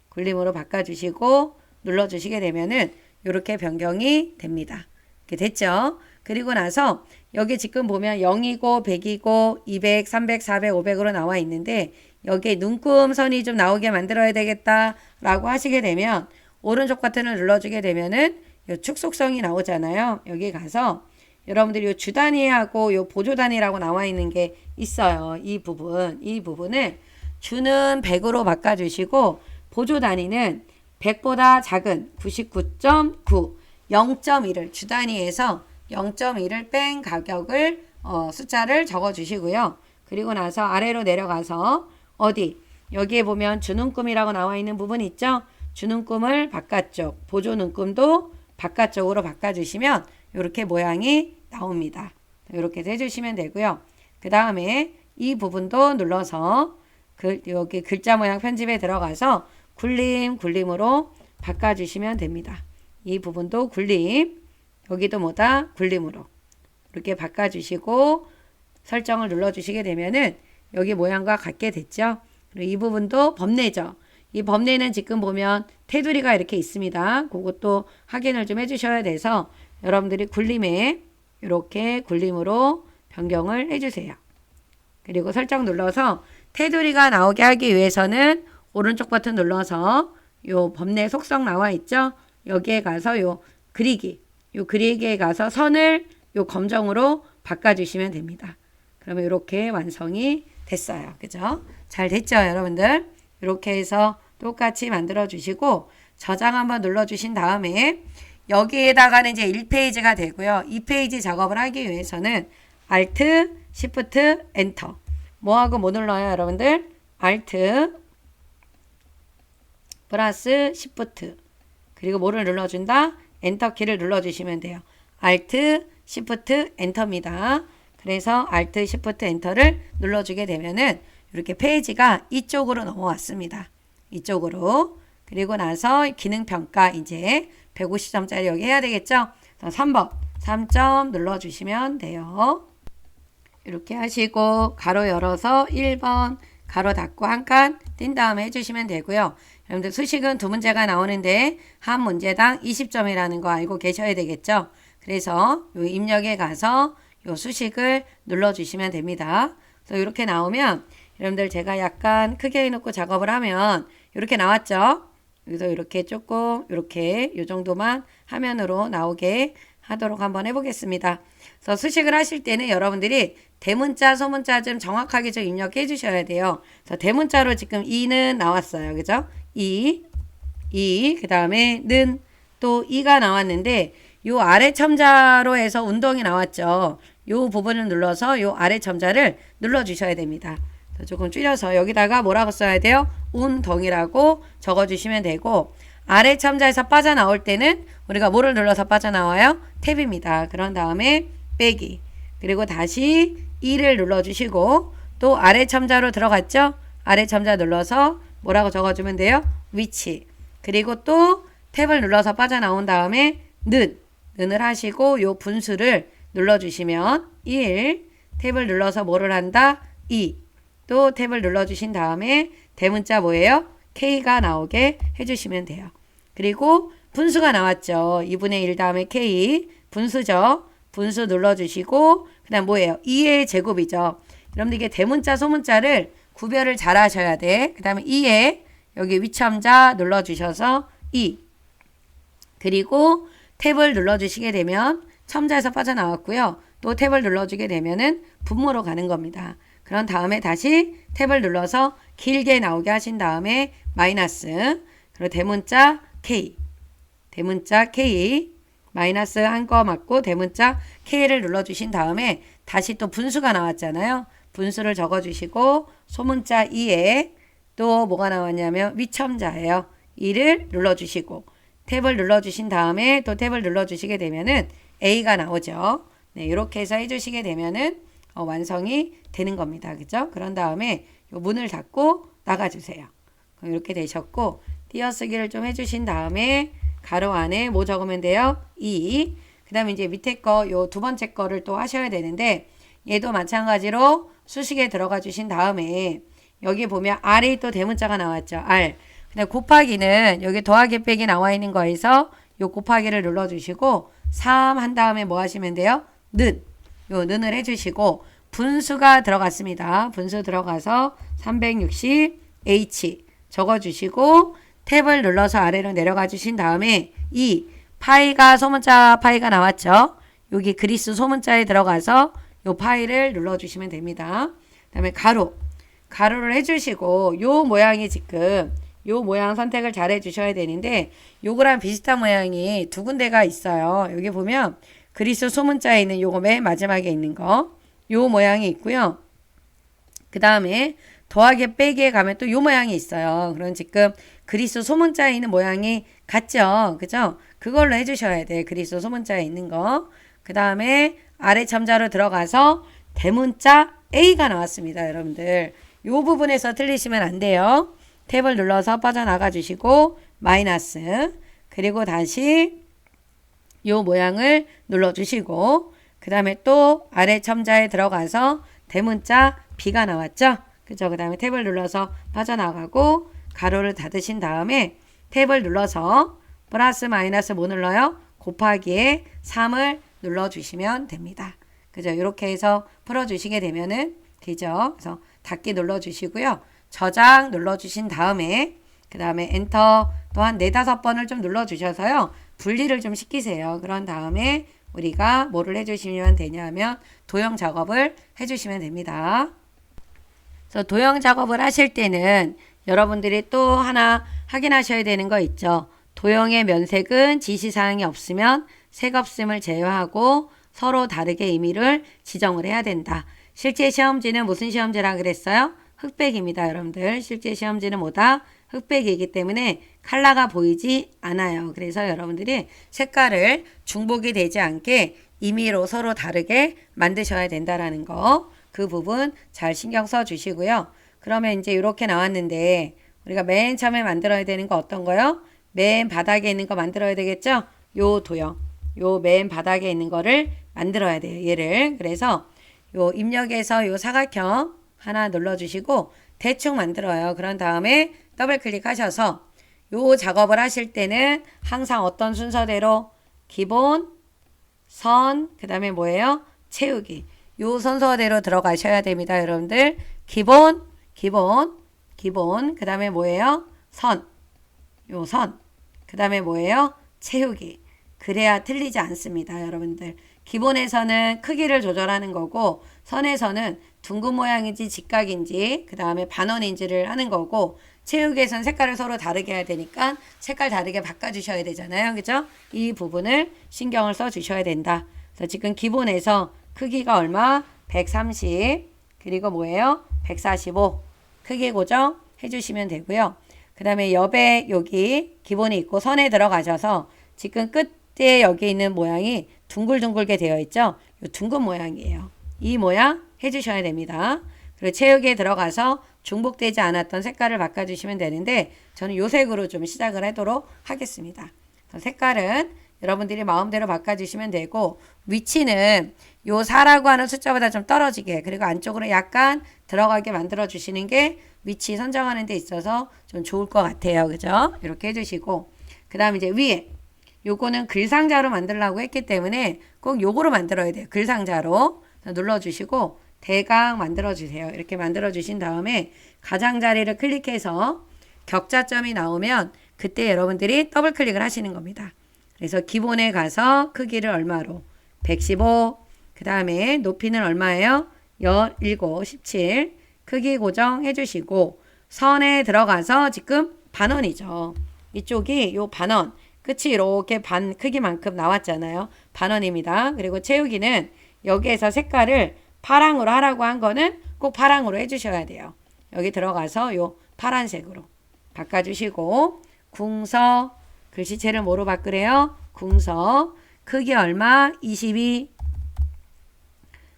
굴림으로 바꿔주시고 눌러주시게 되면은 이렇게 변경이 됩니다. 이렇게 됐죠? 그리고 나서 여기 지금 보면 0이고 100이고 200, 300, 400, 500으로 나와 있는데 여기에 눈금선이 좀 나오게 만들어야 되겠다라고 하시게 되면 오른쪽 버튼을 눌러주게 되면은 요 축속성이 나오잖아요. 여기 가서 여러분들이 요 주단위하고 요 보조단위라고 나와 있는 게 있어요. 이 부분을 주는 100으로 바꿔주시고 보조단위는 100보다 작은 99.9 0.1을 주단위에서 0.1을 뺀 가격을 숫자를 적어주시고요. 그리고 나서 아래로 내려가서 어디 여기에 보면 주눈금이라고 나와 있는 부분 있죠? 주눈금을 바깥쪽, 보조눈금도 바깥쪽으로 바꿔주시면 이렇게 모양이 나옵니다. 이렇게 해주시면 되고요. 그 다음에 이 부분도 눌러서 여기 글자 모양 편집에 들어가서 굴림으로 바꿔주시면 됩니다. 이 부분도 굴림, 여기도 뭐다? 굴림으로 이렇게 바꿔주시고 설정을 눌러주시게 되면은 여기 모양과 같게 됐죠. 그리고 이 부분도 법례죠. 이 법례는 지금 보면 테두리가 이렇게 있습니다. 그것도 확인을 좀 해주셔야 돼서 여러분들이 굴림에 이렇게 굴림으로 변경을 해주세요. 그리고 설정 눌러서 테두리가 나오게 하기 위해서는 오른쪽 버튼 눌러서 요 법례 속성 나와 있죠. 여기에 가서 요 그리기에 가서 선을 요 검정으로 바꿔주시면 됩니다. 그러면 이렇게 완성이 됐어요. 그죠? 잘 됐죠, 여러분들? 이렇게 해서 똑같이 만들어 주시고 저장 한번 눌러 주신 다음에 여기에다가는 이제 1페이지가 되고요. 2페이지 작업을 하기 위해서는 Alt, Shift, Enter. 뭐하고 뭐 눌러요, 여러분들? Alt 플러스 Shift. 그리고 뭐를 눌러준다? 엔터 키를 눌러주시면 돼요. Alt, Shift, Enter입니다. 그래서 Alt, Shift, Enter를 눌러주게 되면은 이렇게 페이지가 이쪽으로 넘어왔습니다. 이쪽으로. 그리고 나서 기능평가 이제 150점짜리 여기 해야 되겠죠? 3번. 3점 눌러주시면 돼요. 이렇게 하시고 가로 열어서 1번 가로 닫고 한 칸 띈 다음에 해주시면 되고요. 여러분들 수식은 두 문제가 나오는데 한 문제당 20점이라는 거 알고 계셔야 되겠죠. 그래서 요 입력에 가서 요 수식을 눌러주시면 됩니다. 그래서 이렇게 나오면 여러분들 제가 약간 크게 해놓고 작업을 하면 이렇게 나왔죠. 여기서 이렇게 조금 이렇게 요 정도만 화면으로 나오게 하도록 한번 해보겠습니다. 그래서 수식을 하실 때는 여러분들이 대문자, 소문자 좀 정확하게 좀 입력해 주셔야 돼요. 그래서 대문자로 지금 이는 나왔어요. 그죠? 그 다음에 는 또 이가 나왔는데 요 아래 첨자로 해서 운동이 나왔죠. 요 부분을 눌러서 요 아래 첨자를 눌러 주셔야 됩니다. 조금 줄여서 여기다가 뭐라고 써야 돼요? 운동이라고 적어 주시면 되고 아래 첨자에서 빠져나올 때는 우리가 뭐를 눌러서 빠져나와요? 탭입니다. 그런 다음에 빼기 그리고 다시 2를 눌러주시고 또 아래 첨자로 들어갔죠? 아래 첨자 눌러서 뭐라고 적어주면 돼요? 위치 그리고 또 탭을 눌러서 빠져나온 다음에 는을 하시고 요 분수를 눌러주시면 1 탭을 눌러서 뭐를 한다? 2 또 탭을 눌러주신 다음에 대문자 뭐예요? K가 나오게 해주시면 돼요. 그리고 분수가 나왔죠. 2분의 1 다음에 K 분수죠. 분수 눌러주시고 그 다음 뭐예요? 2의 제곱이죠. 여러분들 이게 대문자 소문자를 구별을 잘 하셔야 돼. 그 다음에 2에 여기 위첨자 눌러주셔서 2 그리고 탭을 눌러주시게 되면 첨자에서 빠져나왔고요. 또 탭을 눌러주게 되면은 분모로 가는 겁니다. 그런 다음에 다시 탭을 눌러서 길게 나오게 하신 다음에 마이너스 그리고 대문자 K 마이너스 한 거 맞고 대문자 K를 눌러주신 다음에 다시 또 분수가 나왔잖아요. 분수를 적어주시고 소문자 2에 또 뭐가 나왔냐면 위첨자예요. 2를 눌러주시고 탭을 눌러주신 다음에 또 탭을 눌러주시게 되면은 A가 나오죠. 네, 이렇게 해서 해주시게 되면은 완성이 되는 겁니다. 그죠? 그런 다음에 요 문을 닫고 나가주세요. 그럼 이렇게 되셨고 띄어쓰기를 좀 해주신 다음에 가로 안에 뭐 적으면 돼요? 2. 그 다음에 이제 밑에 거 요 두 번째 거를 또 하셔야 되는데 얘도 마찬가지로 수식에 들어가 주신 다음에 여기 보면 R이 또 대문자가 나왔죠. R. 근데 곱하기는 여기 더하기 빼기 나와 있는 거에서 요 곱하기를 눌러주시고 3 한 다음에 뭐 하시면 돼요? 요 는을 해주시고 분수가 들어갔습니다. 분수 들어가서 360H 적어주시고 탭을 눌러서 아래로 내려가 주신 다음에 이 파이가 소문자 파이가 나왔죠. 여기 그리스 소문자에 들어가서 요 파이를 눌러주시면 됩니다. 그 다음에 가로를 해주시고 요 모양이 지금 요 모양 선택을 잘 해주셔야 되는데 요거랑 비슷한 모양이 두 군데가 있어요. 여기 보면 그리스 소문자에 있는 요거 맨 마지막에 있는 거 요 모양이 있고요. 그 다음에 더하기 빼기에 가면 또 요 모양이 있어요. 그럼 지금 그리스 소문자에 있는 모양이 같죠? 그죠? 그걸로 해주셔야 돼. 그리스 소문자에 있는 거. 그 다음에 아래 첨자로 들어가서 대문자 A가 나왔습니다. 여러분들 요 부분에서 틀리시면 안 돼요. 탭을 눌러서 빠져나가 주시고 마이너스 그리고 다시 요 모양을 눌러주시고 그 다음에 또 아래 첨자에 들어가서 대문자 B가 나왔죠? 그죠? 그 다음에 탭을 눌러서 빠져나가고 가로를 닫으신 다음에 탭을 눌러서 플러스 마이너스 뭐 눌러요? 곱하기에 3을 눌러주시면 됩니다. 그죠? 이렇게 해서 풀어주시게 되면은 되죠? 그래서 닫기 눌러주시고요. 저장 눌러주신 다음에 그 다음에 엔터 또 한 4-5번을 좀 눌러주셔서요. 분리를 좀 시키세요. 그런 다음에 우리가 뭐를 해주시면 되냐면 도형 작업을 해주시면 됩니다. 그래서 도형 작업을 하실 때는 여러분들이 또 하나 확인하셔야 되는 거 있죠. 도형의 면색은 지시사항이 없으면 색 없음을 제외하고 서로 다르게 의미를 지정을 해야 된다. 실제 시험지는 무슨 시험지라 그랬어요? 흑백입니다. 여러분들 실제 시험지는 뭐다? 흑백이기 때문에 컬러가 보이지 않아요. 그래서 여러분들이 색깔을 중복이 되지 않게 임의로 서로 다르게 만드셔야 된다라는 거. 그 부분 잘 신경 써 주시고요. 그러면 이제 이렇게 나왔는데 우리가 맨 처음에 만들어야 되는 거 어떤 거요? 맨 바닥에 있는 거 만들어야 되겠죠? 요 도형. 요 맨 바닥에 있는 거를 만들어야 돼요. 얘를. 그래서 요 입력에서 요 사각형 하나 눌러주시고 대충 만들어요. 그런 다음에 더블 클릭하셔서 요 작업을 하실 때는 항상 어떤 순서대로 기본, 선, 그 다음에 뭐예요? 채우기. 요 순서대로 들어가셔야 됩니다. 여러분들. 기본, 그 다음에 뭐예요? 선. 요 선. 그 다음에 뭐예요? 채우기. 그래야 틀리지 않습니다. 여러분들. 기본에서는 크기를 조절하는 거고 선에서는 둥근 모양인지 직각인지 그 다음에 반원인지를 하는 거고 채우기에서는 색깔을 서로 다르게 해야 되니까 색깔 다르게 바꿔주셔야 되잖아요. 그죠? 이 부분을 신경을 써주셔야 된다. 그래서 지금 기본에서 크기가 얼마? 130 그리고 뭐예요? 145 크기 고정 해주시면 되고요. 그 다음에 옆에 여기 기본이 있고 선에 들어가셔서 지금 끝에 여기 있는 모양이 둥글둥글게 되어 있죠. 요 둥근 모양이에요. 이 모양 해주셔야 됩니다. 그리고 채우기에 들어가서 중복되지 않았던 색깔을 바꿔주시면 되는데 저는 요 색으로 좀 시작을 하도록 하겠습니다. 색깔은 여러분들이 마음대로 바꿔주시면 되고 위치는 요 4라고 하는 숫자보다 좀 떨어지게 그리고 안쪽으로 약간 들어가게 만들어 주시는 게 위치 선정하는 데 있어서 좀 좋을 것 같아요. 그죠? 이렇게 해주시고 그 다음 이제 위에 요거는 글상자로 만들려고 했기 때문에 꼭 요거로 만들어야 돼요. 글상자로 눌러주시고 대강 만들어주세요. 이렇게 만들어주신 다음에 가장자리를 클릭해서 격자점이 나오면 그때 여러분들이 더블 클릭을 하시는 겁니다. 그래서 기본에 가서 크기를 얼마로? 115. 그 다음에 높이는 얼마예요? 17, 17. 크기 고정 해주시고 선에 들어가서 지금 반원이죠. 이쪽이 요 반원. 끝이 이렇게 반 크기만큼 나왔잖아요. 반원입니다. 그리고 채우기는 여기에서 색깔을 파랑으로 하라고 한 거는 꼭 파랑으로 해주셔야 돼요. 여기 들어가서 요 파란색으로 바꿔주시고 궁서 글씨체를 뭐로 바꾸래요? 궁서 크기 얼마? 22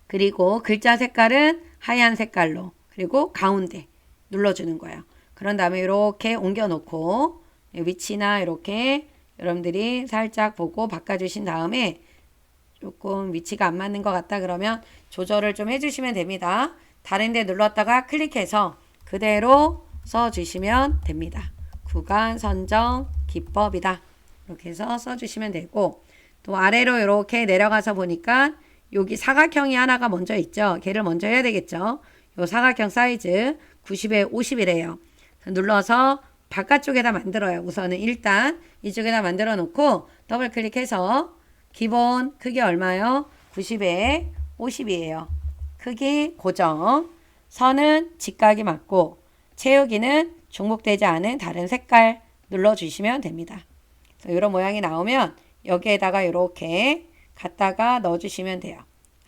그리고 글자 색깔은 하얀 색깔로 그리고 가운데 눌러주는 거예요. 그런 다음에 이렇게 옮겨놓고 위치나 이렇게 여러분들이 살짝 보고 바꿔주신 다음에 조금 위치가 안 맞는 것 같다 그러면 조절을 좀 해주시면 됩니다. 다른 데 눌렀다가 클릭해서 그대로 써주시면 됩니다. 구간 선정 기법이다. 이렇게 해서 써주시면 되고 또 아래로 이렇게 내려가서 보니까 여기 사각형이 하나가 먼저 있죠. 걔를 먼저 해야 되겠죠. 요 사각형 사이즈 90에 50이래요. 눌러서 바깥쪽에다 만들어요. 우선은 일단 이쪽에다 만들어 놓고 더블 클릭해서 기본 크기 얼마요? 90에 50이에요. 크기 고정. 선은 직각이 맞고 채우기는 중복되지 않은 다른 색깔 눌러주시면 됩니다. 이런 모양이 나오면 여기에다가 이렇게 갖다가 넣어주시면 돼요.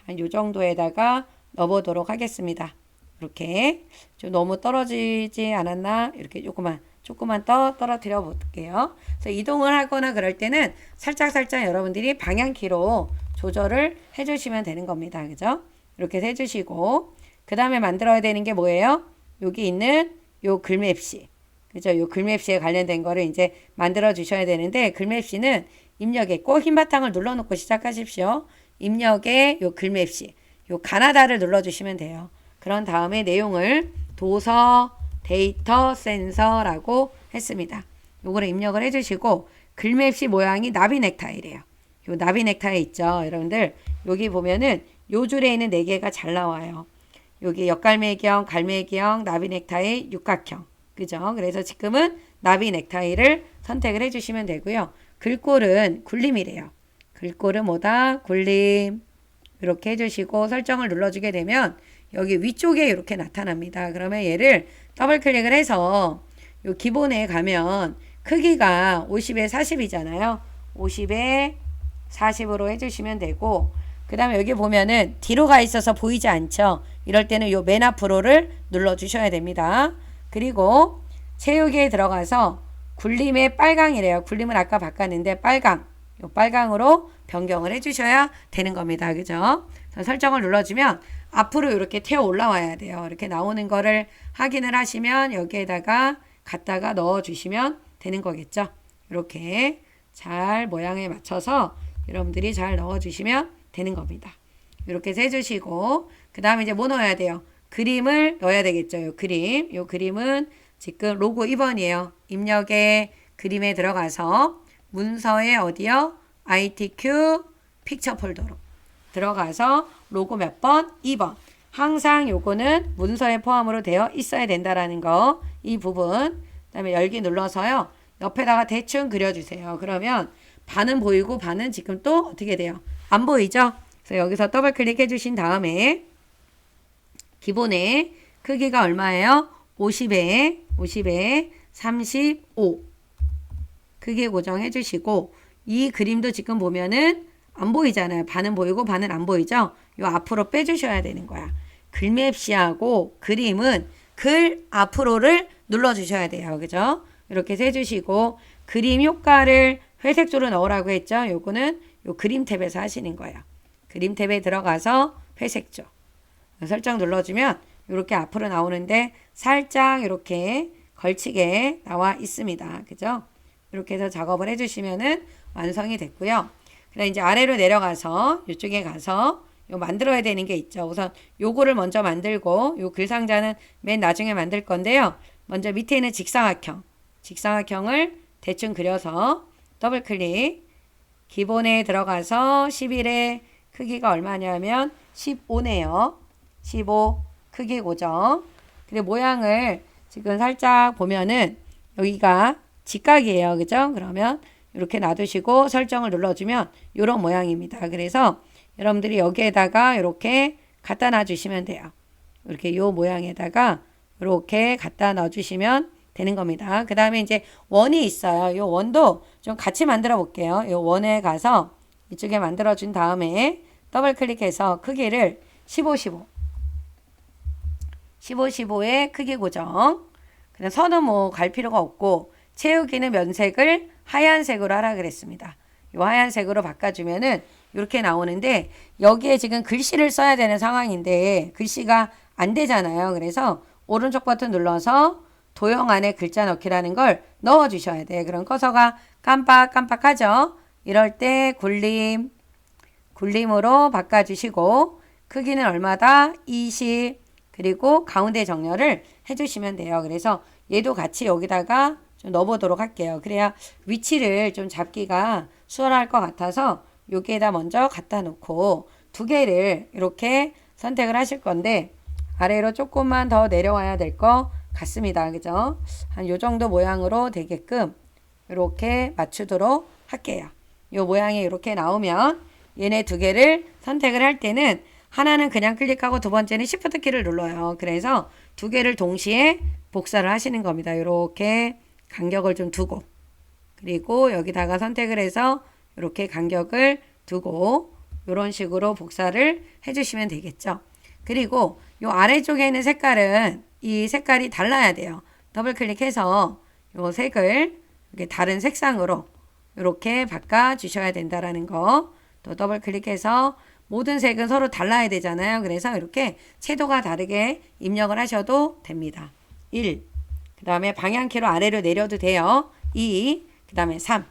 한 요 정도에다가 넣어보도록 하겠습니다. 이렇게 좀 너무 떨어지지 않았나? 이렇게 조금만 떨어뜨려 볼게요. 그래서 이동을 하거나 그럴 때는 살짝 여러분들이 방향키로 조절을 해주시면 되는 겁니다. 그죠? 이렇게 해주시고 그 다음에 만들어야 되는 게 뭐예요? 여기 있는 요 글맵시. 그죠? 요 글맵시에 관련된 거를 이제 만들어 주셔야 되는데 글맵시는 입력에 꼭 흰 바탕을 눌러놓고 시작하십시오. 입력에 요 글맵시. 요 가나다를 눌러주시면 돼요. 그런 다음에 내용을 도서, 데이터, 센서라고 했습니다. 요거를 입력을 해주시고 글맵시 모양이 나비 넥타이래요. 요 나비 넥타이 있죠. 여러분들 여기 보면은 요 줄에 있는 4개가 잘 나와요. 여기 역갈매기형, 갈매기형, 나비 넥타이, 육각형. 그죠? 그래서 지금은 나비 넥타이를 선택을 해주시면 되고요. 글꼴은 굴림이래요. 글꼴은 뭐다? 굴림. 이렇게 해주시고 설정을 눌러주게 되면 여기 위쪽에 이렇게 나타납니다. 그러면 얘를 더블 클릭을 해서 요 기본에 가면 크기가 50에 40이잖아요. 50에 40으로 해주시면 되고 그 다음에 여기 보면은 뒤로 가 있어서 보이지 않죠. 이럴 때는 요 맨 앞으로를 눌러주셔야 됩니다. 그리고 채우기에 들어가서 굴림의 빨강이래요. 굴림은 아까 바꿨는데 빨강. 요 빨강으로 변경을 해주셔야 되는 겁니다. 그죠? 설정을 눌러주면 앞으로 이렇게 튀어 올라와야 돼요. 이렇게 나오는 거를 확인을 하시면 여기에다가 갖다가 넣어주시면 되는 거겠죠. 이렇게 잘 모양에 맞춰서 여러분들이 잘 넣어주시면 되는 겁니다. 이렇게 해서 해주시고 그 다음에 이제 뭐 넣어야 돼요? 그림을 넣어야 되겠죠. 요 그림. 요 그림은 지금 로고 2번이에요. 입력의 그림에 들어가서 문서에 어디요? ITQ 픽처 폴더로 들어가서 로고 몇 번? 2번. 항상 요거는 문서에 포함으로 되어 있어야 된다라는 거. 이 부분. 그 다음에 열기 눌러서요. 옆에다가 대충 그려주세요. 그러면 반은 보이고 반은 지금 또 어떻게 돼요? 안 보이죠? 그래서 여기서 더블 클릭해 주신 다음에 기본의 크기가 얼마예요? 50에 35 크기 고정해 주시고 이 그림도 지금 보면은 안 보이잖아요. 반은 보이고 반은 안 보이죠? 요 앞으로 빼주셔야 되는 거야. 글맵시하고 그림은 글 앞으로를 눌러주셔야 돼요. 그죠? 이렇게 해주시고 그림 효과를 회색조로 넣으라고 했죠? 요거는 요 그림 탭에서 하시는 거예요. 그림 탭에 들어가서 회색조 설정 눌러주면 이렇게 앞으로 나오는데 살짝 이렇게 걸치게 나와 있습니다. 그죠? 이렇게 해서 작업을 해주시면은 완성이 됐고요. 그다음 이제 아래로 내려가서 이쪽에 가서 요 만들어야 되는 게 있죠. 우선 요거를 먼저 만들고 요 글상자는 맨 나중에 만들 건데요. 먼저 밑에 있는 직사각형을 대충 그려서 더블 클릭 기본에 들어가서 11의 크기가 얼마냐면 15네요. 15 크기 고정. 근데 모양을 지금 살짝 보면은 여기가 직각이에요. 그죠? 그러면 이렇게 놔두시고 설정을 눌러주면 이런 모양입니다. 그래서 여러분들이 여기에다가 이렇게 갖다 놔주시면 돼요. 이렇게 요 모양에다가 이렇게 갖다 놔주시면 되는 겁니다. 그 다음에 이제 원이 있어요. 요 원도 좀 같이 만들어 볼게요. 요 원에 가서 이쪽에 만들어 준 다음에 더블 클릭해서 크기를 15의 크기 고정. 그냥 선은 뭐 갈 필요가 없고 채우기는 면색을 하얀색으로 하라 그랬습니다. 요 하얀색으로 바꿔주면은 이렇게 나오는데 여기에 지금 글씨를 써야 되는 상황인데 글씨가 안 되잖아요. 그래서 오른쪽 버튼 눌러서 도형 안에 글자 넣기라는 걸 넣어주셔야 돼요. 그럼 커서가 깜빡깜빡하죠. 이럴 때 굴림으로 바꿔주시고 크기는 얼마다? 20 그리고 가운데 정렬을 해주시면 돼요. 그래서 얘도 같이 여기다가 좀 넣어보도록 할게요. 그래야 위치를 좀 잡기가 수월할 것 같아서 여기에다 먼저 갖다 놓고 두 개를 이렇게 선택을 하실 건데 아래로 조금만 더 내려와야 될 것 같습니다. 그죠? 한 요 정도 모양으로 되게끔 이렇게 맞추도록 할게요. 요 모양이 이렇게 나오면 얘네 두 개를 선택을 할 때는 하나는 그냥 클릭하고 두 번째는 Shift 키를 눌러요. 그래서 두 개를 동시에 복사를 하시는 겁니다. 이렇게 간격을 좀 두고 그리고 여기다가 선택을 해서 이렇게 간격을 두고 이런 식으로 복사를 해주시면 되겠죠. 그리고 요 아래쪽에 있는 색깔은 이 색깔이 달라야 돼요. 더블 클릭해서 요 색을 이렇게 다른 색상으로 이렇게 바꿔 주셔야 된다라는 거. 또 더블 클릭해서 모든 색은 서로 달라야 되잖아요. 그래서 이렇게 채도가 다르게 입력을 하셔도 됩니다. 1. 그 다음에 방향키로 아래로 내려도 돼요. 2. 그 다음에 3.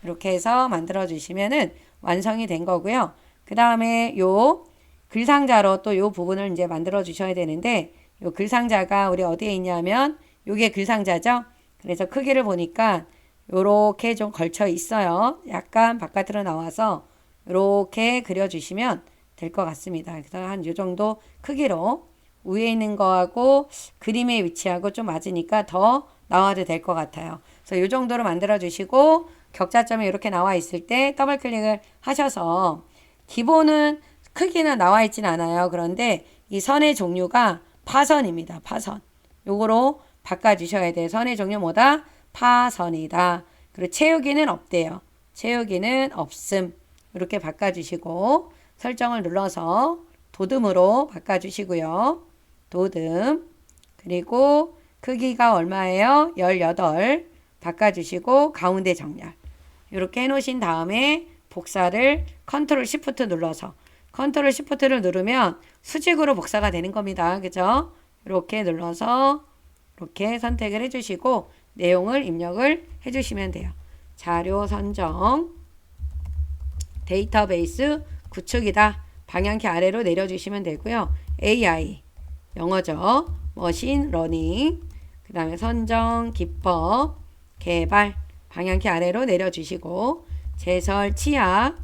이렇게 해서 만들어 주시면은 완성이 된 거고요. 그 다음에 요 글상자로 또 요 부분을 이제 만들어 주셔야 되는데 요 글상자가 우리 어디에 있냐면 요게 글상자죠. 그래서 크기를 보니까 요렇게 좀 걸쳐 있어요. 약간 바깥으로 나와서 이렇게 그려주시면 될 것 같습니다. 그래서 한 요 정도 크기로 위에 있는 거하고 그림의 위치하고 좀 맞으니까 더 나와도 될 것 같아요. 그래서 요 정도로 만들어 주시고 격자점이 이렇게 나와 있을 때 더블 클릭을 하셔서 기본은 크기는 나와 있진 않아요. 그런데 이 선의 종류가 파선입니다. 파선. 요거로 바꿔주셔야 돼요. 선의 종류 뭐다? 파선이다. 그리고 채우기는 없대요. 채우기는 없음. 이렇게 바꿔주시고 설정을 눌러서 도듬으로 바꿔주시고요. 도듬. 그리고 크기가 얼마예요? 18. 바꿔주시고 가운데 정렬. 이렇게 해놓으신 다음에 복사를 컨트롤 시프트 눌러서 컨트롤 시프트를 누르면 수직으로 복사가 되는 겁니다. 그죠? 이렇게 눌러서 이렇게 선택을 해주시고 내용을 입력을 해주시면 돼요. 자료 선정 데이터베이스 구축이다. 방향키 아래로 내려주시면 되고요. AI, 영어죠. 머신 러닝, 그 다음에 선정, 기법, 개발, 방향키 아래로 내려주시고 제설, 치약,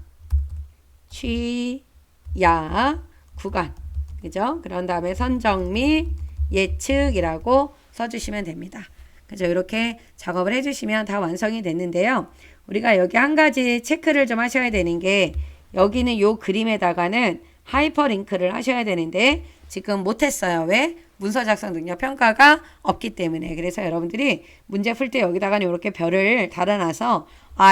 취약, 구간, 그죠? 그런 다음에 선정 및 예측이라고 써주시면 됩니다. 그죠? 이렇게 작업을 해주시면 다 완성이 됐는데요. 우리가 여기 한 가지 체크를 좀 하셔야 되는 게 여기는 요 그림에다가는 하이퍼링크를 하셔야 되는데 지금 못했어요. 왜? 문서 작성 능력 평가가 없기 때문에. 그래서 여러분들이 문제 풀 때 여기다가는 이렇게 별을 달아놔서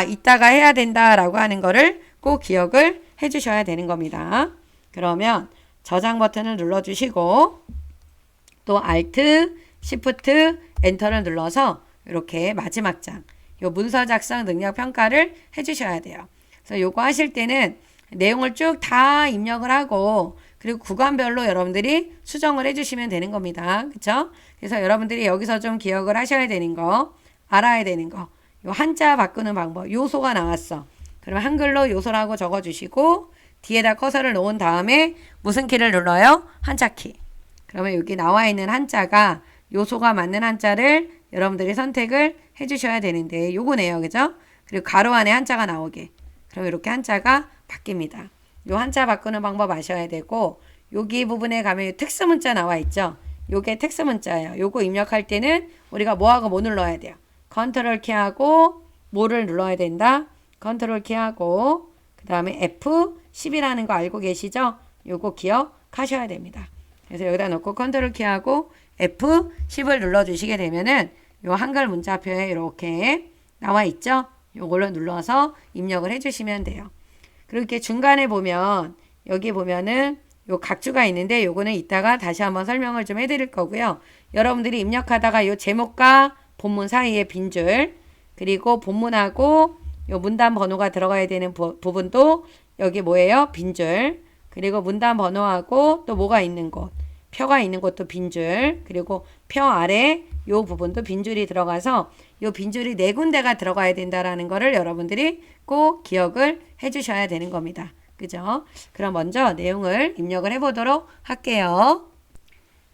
이따가 해야 된다라고 하는 거를 꼭 기억을 해주셔야 되는 겁니다. 그러면 저장 버튼을 눌러주시고 또 Alt, Shift, 엔터를 눌러서 이렇게 마지막 장, 요 문서 작성 능력 평가를 해주셔야 돼요. 그래서 요거 하실 때는 내용을 쭉 다 입력을 하고 그리고 구간별로 여러분들이 수정을 해주시면 되는 겁니다. 그쵸? 그래서 여러분들이 여기서 좀 기억을 하셔야 되는 거, 알아야 되는 거, 요 한자 바꾸는 방법, 요소가 나왔어. 그러면 한글로 요소라고 적어주시고 뒤에다 커서를 놓은 다음에 무슨 키를 눌러요? 한자 키. 그러면 여기 나와 있는 한자가 요소가 맞는 한자를 여러분들이 선택을 해주셔야 되는데 요거네요. 그죠? 그리고 가로 안에 한자가 나오게. 그럼 이렇게 한자가 바뀝니다. 요 한자 바꾸는 방법 아셔야 되고 여기 부분에 가면 특수 문자 나와 있죠. 요게 특수 문자예요. 요거 입력할 때는 우리가 뭐하고 뭐 눌러야 돼요. 컨트롤 키하고 뭐를 눌러야 된다. 컨트롤 키하고 그 다음에 F10이라는 거 알고 계시죠? 요거 기억하셔야 됩니다. 그래서 여기다 놓고 컨트롤 키하고 F10을 눌러주시게 되면은 요 한글 문자표에 이렇게 나와 있죠? 요걸로 눌러서 입력을 해주시면 돼요. 그렇게 중간에 보면 여기 보면은 요 각주가 있는데 요거는 이따가 다시 한번 설명을 좀 해드릴 거고요. 여러분들이 입력하다가 요 제목과 본문 사이에 빈줄 그리고 본문하고 요 문단 번호가 들어가야 되는 부분도 여기 뭐예요? 빈줄. 그리고 문단 번호하고 또 뭐가 있는 곳, 표가 있는 곳도 빈줄. 그리고 표 아래 요 부분도 빈줄이 들어가서 요 빈줄이 4군데가 들어가야 된다라는 거를 여러분들이 꼭 기억을 해 주셔야 되는 겁니다. 그죠? 그럼 먼저 내용을 입력을 해 보도록 할게요.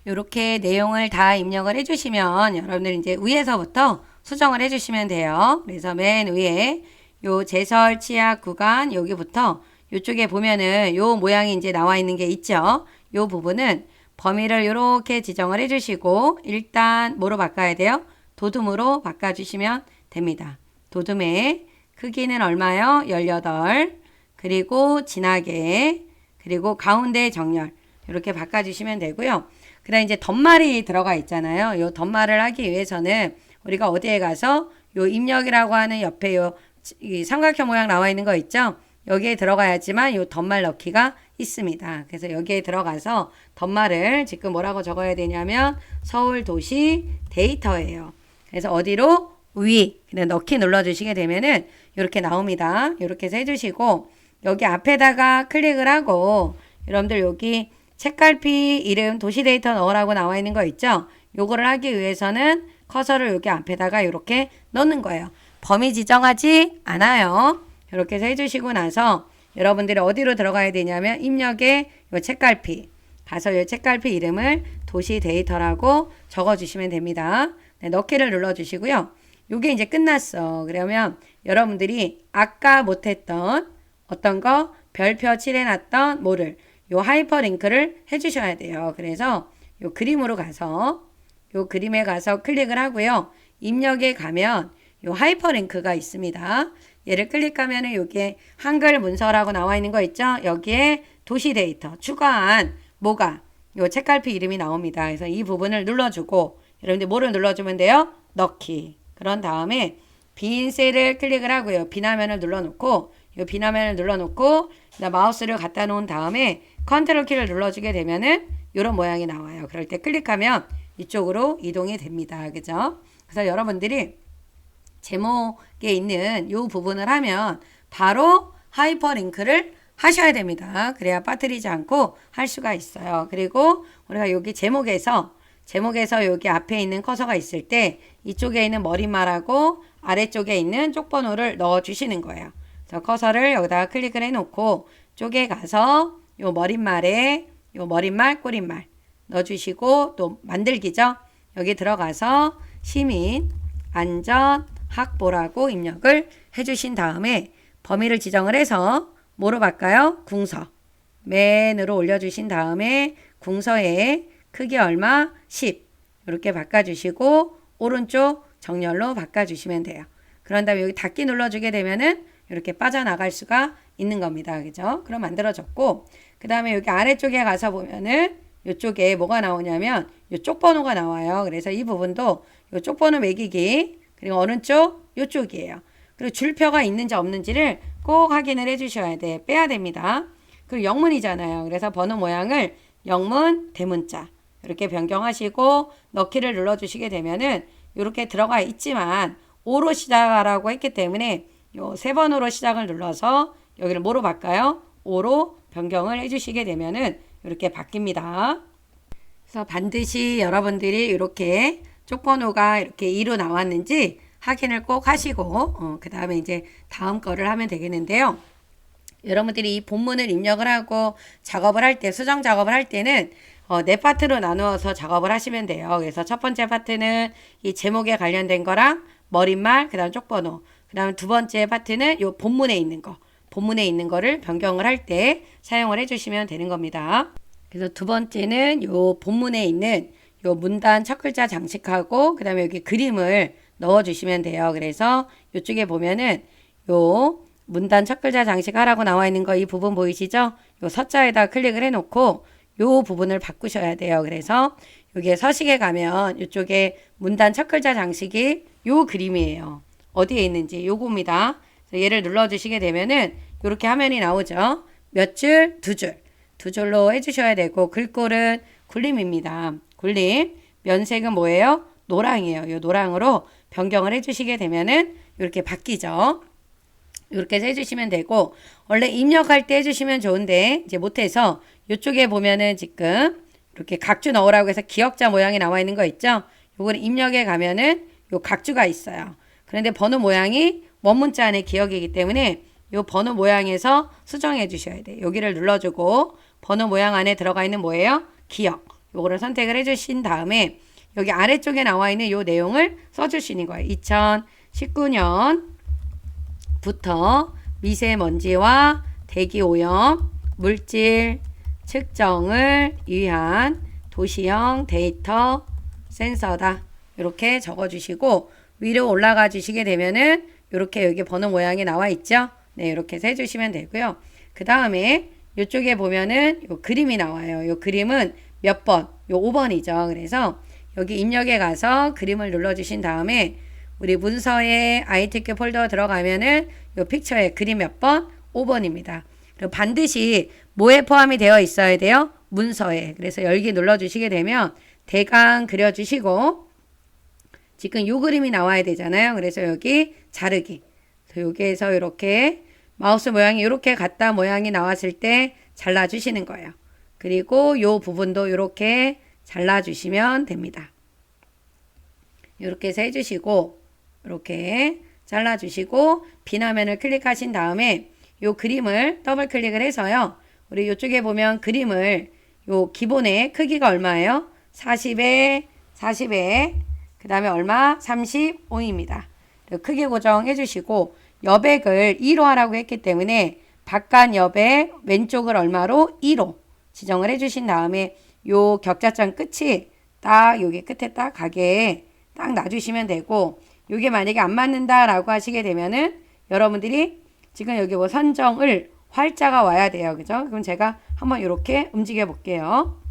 요렇게 내용을 다 입력을 해 주시면 여러분들 이제 위에서부터 수정을 해 주시면 돼요. 그래서 맨 위에 요 제설, 치약, 구간 여기부터 요쪽에 보면은 요 모양이 이제 나와 있는 게 있죠. 요 부분은 범위를 이렇게 지정을 해주시고 일단 뭐로 바꿔야 돼요? 도둠으로 바꿔주시면 됩니다. 도둠의 크기는 얼마요? 18. 그리고 진하게 그리고 가운데 정렬 이렇게 바꿔주시면 되고요. 그 다음 이제 덧말이 들어가 있잖아요. 요 덧말을 하기 위해서는 우리가 어디에 가서 요 입력이라고 하는 옆에 요 이 삼각형 모양 나와 있는 거 있죠? 여기에 들어가야지만 요 덧말 넣기가 있습니다. 그래서 여기에 들어가서 덧말을 지금 뭐라고 적어야 되냐면 서울도시 데이터예요. 그래서 어디로? 위. 그냥 넣기 눌러주시게 되면은 이렇게 나옵니다. 이렇게 해서 해주시고 여기 앞에다가 클릭을 하고 여러분들 여기 책갈피 이름 도시 데이터 넣으라고 나와 있는 거 있죠? 요거를 하기 위해서는 커서를 여기 앞에다가 이렇게 넣는 거예요. 범위 지정하지 않아요. 이렇게 해서 해주시고 나서 여러분들이 어디로 들어가야 되냐면 입력에 요 책갈피 가서 요 책갈피 이름을 도시 데이터라고 적어주시면 됩니다. 네, 넣기를 눌러주시고요. 요게 이제 끝났어. 그러면 여러분들이 아까 못했던 어떤 거 별표 칠해놨던 뭐를 요 하이퍼링크를 해주셔야 돼요. 그래서 요 그림으로 가서 요 그림에 가서 클릭을 하고요. 입력에 가면 요 하이퍼링크가 있습니다. 얘를 클릭하면은 여기에 한글 문서라고 나와 있는 거 있죠? 여기에 도시 데이터 추가한 뭐가 요 책갈피 이름이 나옵니다. 그래서 이 부분을 눌러주고 여러분들 뭐를 눌러주면 돼요? 넣기. 그런 다음에 빈 셀을 클릭을 하고요. 빈화면을 눌러놓고 요 빈화면을 눌러놓고 마우스를 갖다 놓은 다음에 컨트롤 키를 눌러주게 되면은 이런 모양이 나와요. 그럴 때 클릭하면 이쪽으로 이동이 됩니다. 그죠? 그래서 여러분들이 제목에 있는 이 부분을 하면 바로 하이퍼링크를 하셔야 됩니다. 그래야 빠뜨리지 않고 할 수가 있어요. 그리고 우리가 여기 제목에서 여기 앞에 있는 커서가 있을 때 이쪽에 있는 머릿말하고 아래쪽에 있는 쪽번호를 넣어 주시는 거예요. 그래서 커서를 여기다가 클릭을 해놓고 쪽에 가서 요 머릿말에 요 머릿말, 꼬릿말 넣어주시고 또 만들기죠. 여기 들어가서 시민, 안전, 학보라고 입력을 해주신 다음에 범위를 지정을 해서 뭐로 바꿔요? 궁서. 맨으로 올려주신 다음에 궁서의 크기 얼마? 10. 이렇게 바꿔주시고 오른쪽 정렬로 바꿔주시면 돼요. 그런 다음에 여기 닫기 눌러주게 되면은 이렇게 빠져나갈 수가 있는 겁니다. 그죠? 그럼 만들어졌고 그 다음에 여기 아래쪽에 가서 보면은 이쪽에 뭐가 나오냐면 이쪽 번호가 나와요. 그래서 이 부분도 이쪽 번호 매기기 그리고 어느 쪽? 이쪽이에요. 그리고 줄표가 있는지 없는지를 꼭 확인을 해주셔야 돼. 빼야 됩니다. 그리고 영문이잖아요. 그래서 번호 모양을 영문, 대문자 이렇게 변경하시고 넣기를 눌러주시게 되면은 이렇게 들어가 있지만 5로 시작하라고 했기 때문에 요 세 번으로 시작을 눌러서 여기를 뭐로 바꿔요? 5로 변경을 해주시게 되면은 이렇게 바뀝니다. 그래서 반드시 여러분들이 이렇게 쪽번호가 이렇게 2로 나왔는지 확인을 꼭 하시고 그 다음에 이제 다음 거를 하면 되겠는데요. 여러분들이 이 본문을 입력을 하고 작업을 할 때, 수정 작업을 할 때는 네 파트로 나누어서 작업을 하시면 돼요. 그래서 첫 번째 파트는 이 제목에 관련된 거랑 머릿말, 그 다음 쪽번호. 그 다음 두 번째 파트는 요 본문에 있는 거. 본문에 있는 거를 변경을 할 때 사용을 해주시면 되는 겁니다. 그래서 두 번째는 요 본문에 있는 요 문단 첫 글자 장식하고 그 다음에 여기 그림을 넣어주시면 돼요. 그래서 이쪽에 보면은 요 문단 첫 글자 장식하라고 나와 있는 거 이 부분 보이시죠? 요 서자에다 클릭을 해놓고 요 부분을 바꾸셔야 돼요. 그래서 여기에 서식에 가면 이쪽에 문단 첫 글자 장식이 요 그림이에요. 어디에 있는지 요겁니다. 얘를 눌러주시게 되면은 이렇게 화면이 나오죠. 몇 줄? 두 줄. 두 줄로 해주셔야 되고 글꼴은 굴림입니다. 굴림. 면색은 뭐예요? 노랑이에요. 이 노랑으로 변경을 해주시게 되면은 이렇게 바뀌죠. 이렇게 해주시면 되고 원래 입력할 때 해주시면 좋은데 이제 못해서 이쪽에 보면은 지금 이렇게 각주 넣으라고 해서 기역자 모양이 나와 있는 거 있죠. 요거는 입력에 가면은 요 각주가 있어요. 그런데 번호 모양이 원문자 안에 기역이기 때문에 요 번호 모양에서 수정해 주셔야 돼요. 여기를 눌러주고 번호 모양 안에 들어가 있는 뭐예요? 기역. 요거를 선택을 해주신 다음에 여기 아래쪽에 나와 있는 요 내용을 써주시는 거예요. 2019년부터 미세먼지와 대기오염, 물질 측정을 위한 도시형 데이터 센서다. 이렇게 적어주시고 위로 올라가 주시게 되면은 이렇게 여기 번호 모양이 나와 있죠. 네, 이렇게 해서 해주시면 되고요. 그 다음에 이쪽에 보면은 요 그림이 나와요. 요 그림은 몇 번? 요 5번이죠. 그래서 여기 입력에 가서 그림을 눌러주신 다음에 우리 문서에 ITQ 폴더 들어가면은 요 픽처에 그림 몇 번? 5번입니다. 그리고 반드시 뭐에 포함이 되어 있어야 돼요? 문서에. 그래서 열기 눌러주시게 되면 대강 그려주시고 지금 요 그림이 나와야 되잖아요. 그래서 여기 자르기. 그래서 여기에서 이렇게 마우스 모양이 이렇게 갖다 모양이 나왔을 때 잘라주시는 거예요. 그리고 요 부분도 이렇게 잘라주시면 됩니다. 이렇게 해서 해주시고 이렇게 잘라주시고 빈화면을 클릭하신 다음에 요 그림을 더블 클릭을 해서요. 우리 이쪽에 보면 그림을 요 기본의 크기가 얼마예요? 40에 그 다음에 얼마? 35입니다. 크기 고정해 주시고 여백을 2로 하라고 했기 때문에 바깥 여백 왼쪽을 얼마로? 2로 지정을 해 주신 다음에 요 격자점 끝이 딱 여기 끝에 딱 가게 딱 놔주시면 되고 요게 만약에 안 맞는다 라고 하시게 되면은 여러분들이 지금 여기 뭐 선정을 활자가 와야 돼요. 그죠? 그럼 제가 한번 이렇게 움직여 볼게요.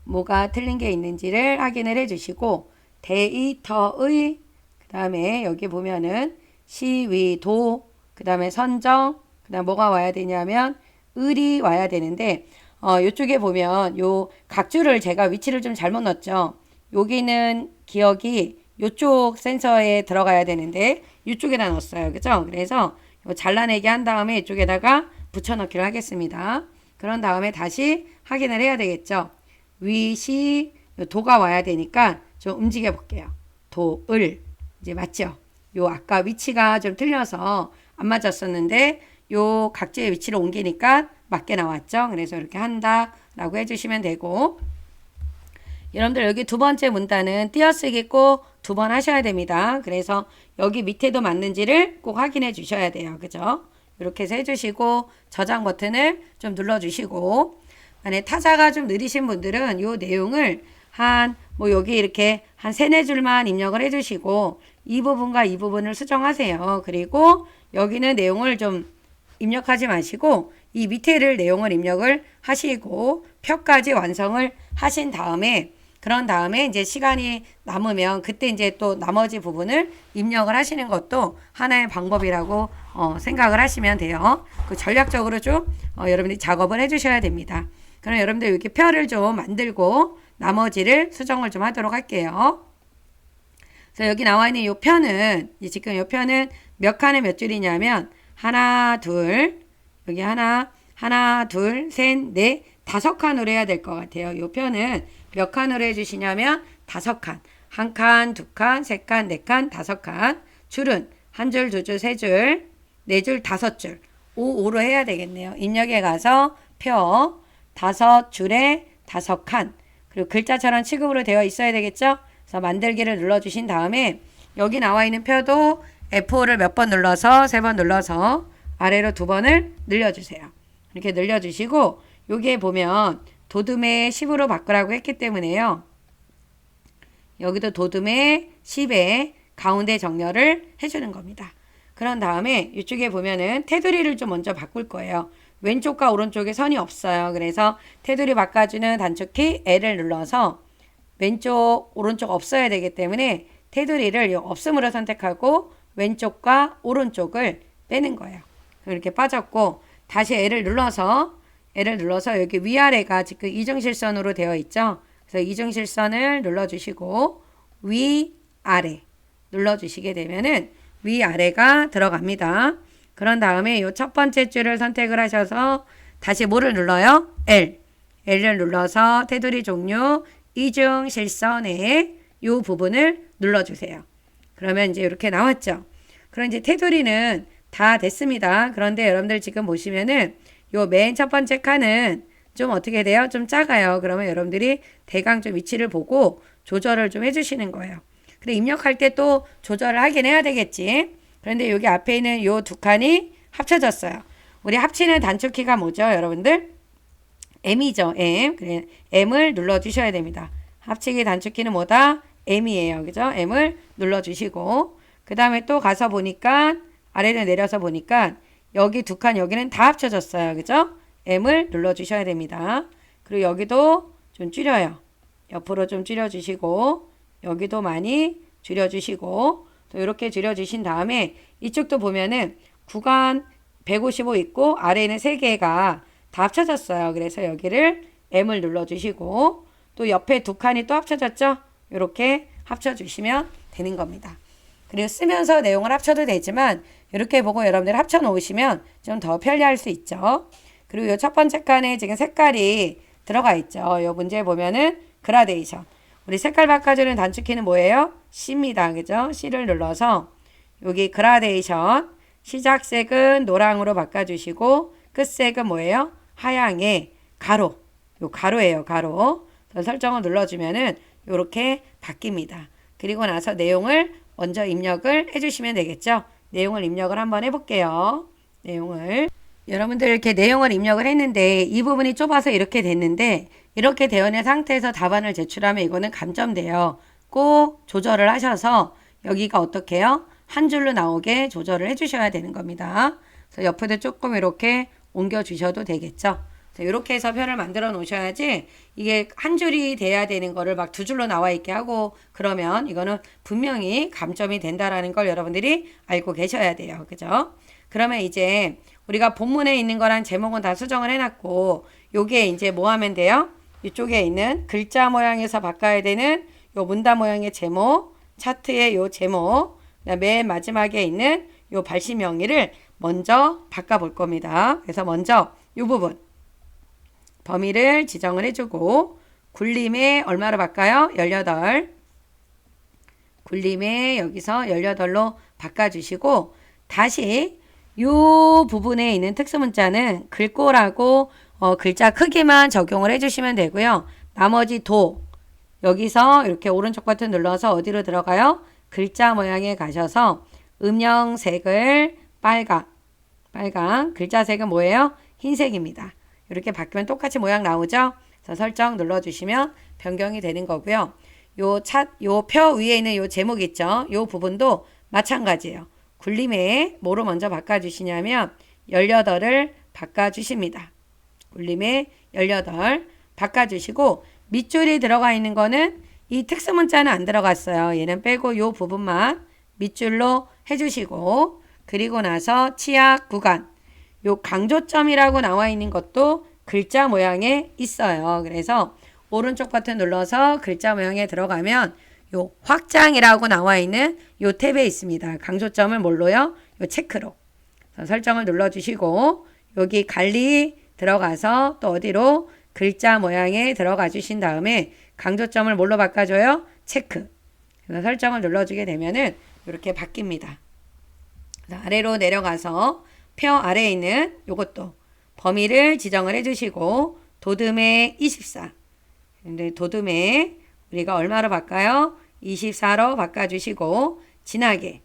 뭐가 틀린 게 있는지를 확인을 해 주시고 데이터의 그 다음에 여기 보면은 시위도 그 다음에 선정 그 다음 뭐가 와야 되냐면 을이 와야 되는데 요쪽에 보면 요 각주를 제가 위치를 좀 잘못 넣었죠. 여기는 기억이 요쪽 센서에 들어가야 되는데 이쪽에다 넣었어요. 그죠? 그래서 잘라내기 한 다음에 이쪽에다가 붙여넣기를 하겠습니다. 그런 다음에 다시 확인을 해야 되겠죠. 위시 도가 와야 되니까 좀 움직여 볼게요. 도을 이제 맞죠? 요 아까 위치가 좀 틀려서 안 맞았었는데 요 각지의 위치를 옮기니까 맞게 나왔죠. 그래서 이렇게 한다라고 해주시면 되고, 여러분들 여기 두 번째 문단은 띄어쓰기 꼭 두 번 하셔야 됩니다. 그래서 여기 밑에도 맞는지를 꼭 확인해 주셔야 돼요. 그죠? 이렇게 해서 해주시고 저장 버튼을 좀 눌러주시고, 만약에 타자가 좀 느리신 분들은 이 내용을 뭐 여기 이렇게 한 3-4줄만 입력을 해주시고 이 부분과 이 부분을 수정하세요. 그리고 여기는 내용을 좀 입력하지 마시고 이 밑에를 내용을 입력을 하시고 표까지 완성을 하신 다음에, 그런 다음에 이제 시간이 남으면 그때 이제 또 나머지 부분을 입력을 하시는 것도 하나의 방법이라고 생각을 하시면 돼요. 그 전략적으로 좀 여러분들이 작업을 해주셔야 됩니다. 그럼 여러분들 이렇게 표를 좀 만들고 나머지를 수정을 좀 하도록 할게요. 그래서 여기 나와 있는 이 표는, 지금 이 표는 몇 칸에 몇 줄이냐면 하나, 둘, 여기 하나, 둘, 셋, 넷, 5칸으로 해야 될 것 같아요. 이 표는 몇 칸으로 해주시냐면 5칸. 1칸, 2칸, 3칸, 4칸, 5칸. 줄은 1줄, 2줄, 3줄, 4줄, 5줄. 5로 해야 되겠네요. 입력에 가서 표 5줄에 5칸. 그리고 글자처럼 취급으로 되어 있어야 되겠죠? 그래서 만들기를 눌러주신 다음에 여기 나와 있는 표도 F5를 몇 번 눌러서 3번 눌러서 아래로 2번을 늘려주세요. 이렇게 늘려주시고 여기에 보면 도둠에 10으로 바꾸라고 했기 때문에요. 여기도 도둠에 10에 가운데 정렬을 해주는 겁니다. 그런 다음에 이쪽에 보면은 테두리를 좀 먼저 바꿀 거예요. 왼쪽과 오른쪽에 선이 없어요. 그래서 테두리 바꿔주는 단축키 L을 눌러서 왼쪽, 오른쪽 없어야 되기 때문에 테두리를 없음으로 선택하고 왼쪽과 오른쪽을 빼는 거예요. 이렇게 빠졌고 다시 L을 눌러서 여기 위아래가 지금 이중실선으로 되어 있죠. 그래서 이중실선을 눌러주시고 위아래 눌러주시게 되면은 위아래가 들어갑니다. 그런 다음에 이 첫 번째 줄을 선택을 하셔서 다시 뭐를 눌러요? L을 눌러서 테두리 종류 이중실선의 이 부분을 눌러주세요. 그러면 이제 이렇게 나왔죠. 그럼 이제 테두리는 다 됐습니다. 그런데 여러분들 지금 보시면은 요 맨 첫 번째 칸은 좀 어떻게 돼요? 좀 작아요. 그러면 여러분들이 대강 좀 위치를 보고 조절을 좀 해주시는 거예요. 근데 입력할 때 또 조절을 하긴 해야 되겠지. 그런데 여기 앞에 있는 요 두 칸이 합쳐졌어요. 우리 합치는 단축키가 뭐죠, 여러분들? M이죠, M. 그래, M을 눌러주셔야 됩니다. 합치기 단축키는 뭐다? M이에요. 그죠? M을 눌러주시고, 그 다음에 또 가서 보니까, 아래로 내려서 보니까, 여기 두 칸, 여기는 다 합쳐졌어요. 그죠? M을 눌러주셔야 됩니다. 그리고 여기도 좀 줄여요. 옆으로 좀 줄여주시고, 여기도 많이 줄여주시고, 또 이렇게 줄여주신 다음에, 이쪽도 보면은 구간 155 있고, 아래에는 3개가 다 합쳐졌어요. 그래서 여기를 M을 눌러주시고, 또 옆에 두 칸이 또 합쳐졌죠? 이렇게 합쳐주시면 되는 겁니다. 그리고 쓰면서 내용을 합쳐도 되지만 이렇게 보고 여러분들 합쳐 놓으시면 좀 더 편리할 수 있죠. 그리고 이 첫 번째 칸에 지금 색깔이 들어가 있죠. 이 문제 보면은 그라데이션. 우리 색깔 바꿔주는 단축키는 뭐예요? C입니다. 그죠? C를 눌러서 여기 그라데이션 시작색은 노랑으로 바꿔주시고 끝색은 뭐예요? 하양의 가로. 요 가로예요. 가로. 설정을 눌러주면은 이렇게 바뀝니다. 그리고 나서 내용을 먼저 입력을 해주시면 되겠죠. 내용을 입력을 한번 해볼게요. 내용을. 여러분들 이렇게 내용을 입력을 했는데 이 부분이 좁아서 이렇게 됐는데 이렇게 되어 있는 상태에서 답안을 제출하면 이거는 감점돼요. 꼭 조절을 하셔서 여기가 어떻게 해요? 한 줄로 나오게 조절을 해주셔야 되는 겁니다. 그래서 옆에도 조금 이렇게 옮겨주셔도 되겠죠. 이렇게 해서 표를 만들어 놓으셔야지 이게 한 줄이 돼야 되는 거를 막 두 줄로 나와 있게 하고 그러면 이거는 분명히 감점이 된다라는 걸 여러분들이 알고 계셔야 돼요. 그죠? 그러면 이제 우리가 본문에 있는 거랑 제목은 다 수정을 해놨고 요게 이제 뭐 하면 돼요? 이쪽에 있는 글자 모양에서 바꿔야 되는 요 문단 모양의 제목, 차트의 요 제목, 맨 마지막에 있는 요 발신 명의를 먼저 바꿔볼 겁니다. 그래서 먼저 요 부분 범위를 지정을 해주고 굴림에 얼마로 바꿔요? 18. 굴림에 여기서 18로 바꿔주시고 다시 요 부분에 있는 특수문자는 글꼴하고 글자 크기만 적용을 해주시면 되고요. 나머지 여기서 이렇게 오른쪽 버튼 눌러서 어디로 들어가요? 글자 모양에 가셔서 음영색을 빨강, 글자 색은 뭐예요? 흰색입니다. 이렇게 바뀌면 똑같이 모양 나오죠? 그래서 설정 눌러주시면 변경이 되는 거고요. 요 표 위에 있는 요 제목 있죠? 요 부분도 마찬가지예요. 굴림에 뭐로 먼저 바꿔주시냐면 18을 바꿔주십니다. 굴림에 18 바꿔주시고 밑줄이 들어가 있는 거는 이 특수문자는 안 들어갔어요. 얘는 빼고 요 부분만 밑줄로 해주시고 그리고 나서 치약 구간 요 강조점이라고 나와 있는 것도 글자 모양에 있어요. 그래서 오른쪽 버튼 눌러서 글자 모양에 들어가면 요 확장이라고 나와 있는 요 탭에 있습니다. 강조점을 뭘로요? 요 체크로. 설정을 눌러주시고 여기 관리 들어가서 또 어디로 글자 모양에 들어가 주신 다음에 강조점을 뭘로 바꿔줘요? 체크. 그래서 설정을 눌러주게 되면은 이렇게 바뀝니다. 아래로 내려가서 표 아래에 있는 요것도 범위를 지정을 해주시고 도듬의 24. 근데 도듬에 우리가 얼마로 바꿔요? 24로 바꿔주시고 진하게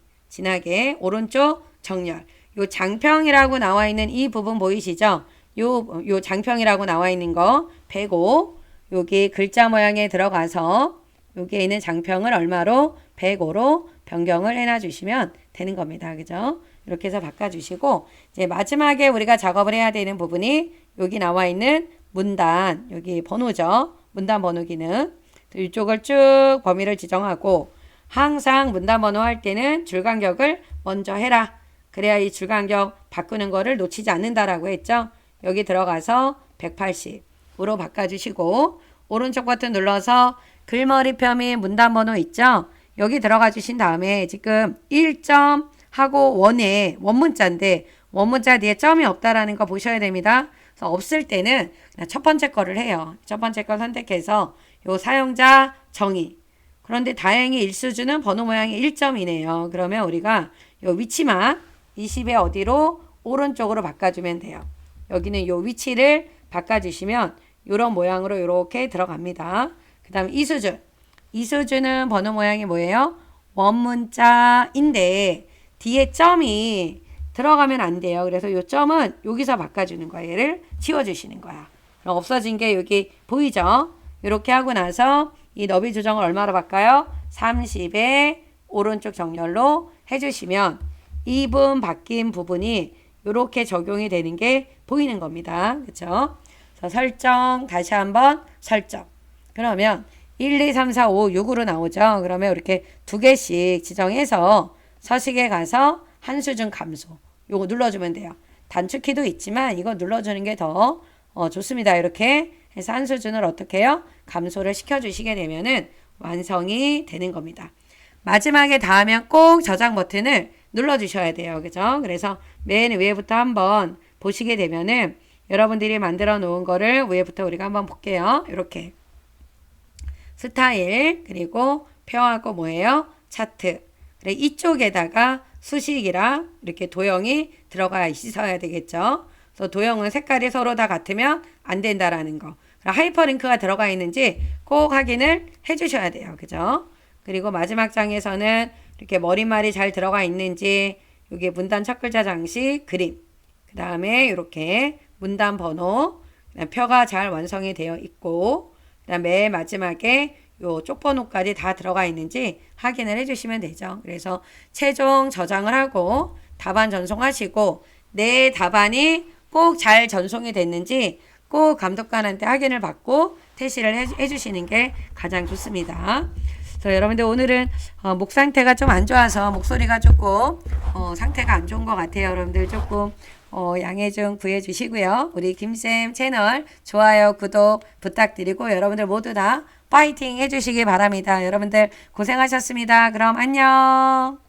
오른쪽 정렬. 요 장평이라고 나와 있는 이 부분 보이시죠? 요 장평이라고 나와 있는 거 105. 여기 글자 모양에 들어가서 여기에 있는 장평을 얼마로? 105로 변경을 해놔 주시면 되는 겁니다. 그죠? 이렇게 해서 바꿔주시고 이제 마지막에 우리가 작업을 해야 되는 부분이 여기 나와 있는 문단 여기 번호죠. 문단 번호 기능 이쪽을 쭉 범위를 지정하고 항상 문단 번호 할 때는 줄간격을 먼저 해라. 그래야 이 줄간격 바꾸는 거를 놓치지 않는다라고 했죠. 여기 들어가서 180으로 바꿔주시고 오른쪽 버튼 눌러서 글머리 펴미 문단 번호 있죠. 여기 들어가 주신 다음에 지금 1점 하고 원문자인데 원문자 뒤에 점이 없다라는 거 보셔야 됩니다. 그래서 없을 때는 그냥 첫 번째 거를 해요. 첫 번째 거 선택해서 요 사용자 정의. 그런데 다행히 일수주는 번호 모양이 1점이네요. 그러면 우리가 요 위치만 20에 어디로? 오른쪽으로 바꿔주면 돼요. 여기는 요 위치를 바꿔주시면 요런 모양으로 이렇게 들어갑니다. 그 다음에 이수주는 번호 모양이 뭐예요? 원문자인데 뒤에 점이 들어가면 안 돼요. 그래서 요 점은 여기서 바꿔주는 거예요. 얘를 지워주시는 거야. 그럼 없어진 게 여기 보이죠? 이렇게 하고 나서 이 너비 조정을 얼마로 바꿔요? 30에 오른쪽 정렬로 해주시면 이 부분 바뀐 부분이 이렇게 적용이 되는 게 보이는 겁니다. 그렇죠? 그래서 설정 다시 한번 설정. 그러면 1, 2, 3, 4, 5, 6으로 나오죠. 그러면 이렇게 두 개씩 지정해서 서식에 가서 한 수준 감소. 요거 눌러주면 돼요. 단축키도 있지만 이거 눌러주는 게 더 좋습니다. 이렇게 해서 한 수준을 어떻게 해요? 감소를 시켜주시게 되면은 완성이 되는 겁니다. 마지막에 다 하면 꼭 저장 버튼을 눌러주셔야 돼요. 그죠? 그래서 맨 위에부터 한번 보시게 되면은 여러분들이 만들어 놓은 거를 위에부터 우리가 한번 볼게요. 이렇게 스타일 그리고 표하고 뭐예요? 차트. 그래 이쪽에다가 수식이랑 이렇게 도형이 들어가 있어야 되겠죠. 그래서 도형은 색깔이 서로 다 같으면 안 된다라는 거. 하이퍼링크가 들어가 있는지 꼭 확인을 해주셔야 돼요. 그죠? 그리고 마지막 장에서는 이렇게 머릿말이 잘 들어가 있는지 여기 문단 첫 글자 장식 그림 그 다음에 이렇게 문단 번호 표가 잘 완성이 되어 있고 그 다음에 맨 마지막에 요 쪽번호까지 다 들어가 있는지 확인을 해주시면 되죠. 그래서 최종 저장을 하고 답안 전송하시고 내 답안이 꼭 잘 전송이 됐는지 꼭 감독관한테 확인을 받고 태시를 해주시는 게 가장 좋습니다. 그래서 여러분들 오늘은 목 상태가 좀 안 좋아서 목소리가 조금 상태가 안 좋은 것 같아요. 여러분들 조금 양해 좀 구해 주시고요. 우리 김쌤 채널 좋아요, 구독 부탁드리고 여러분들 모두 다 파이팅 해주시기 바랍니다. 여러분들 고생하셨습니다. 그럼 안녕.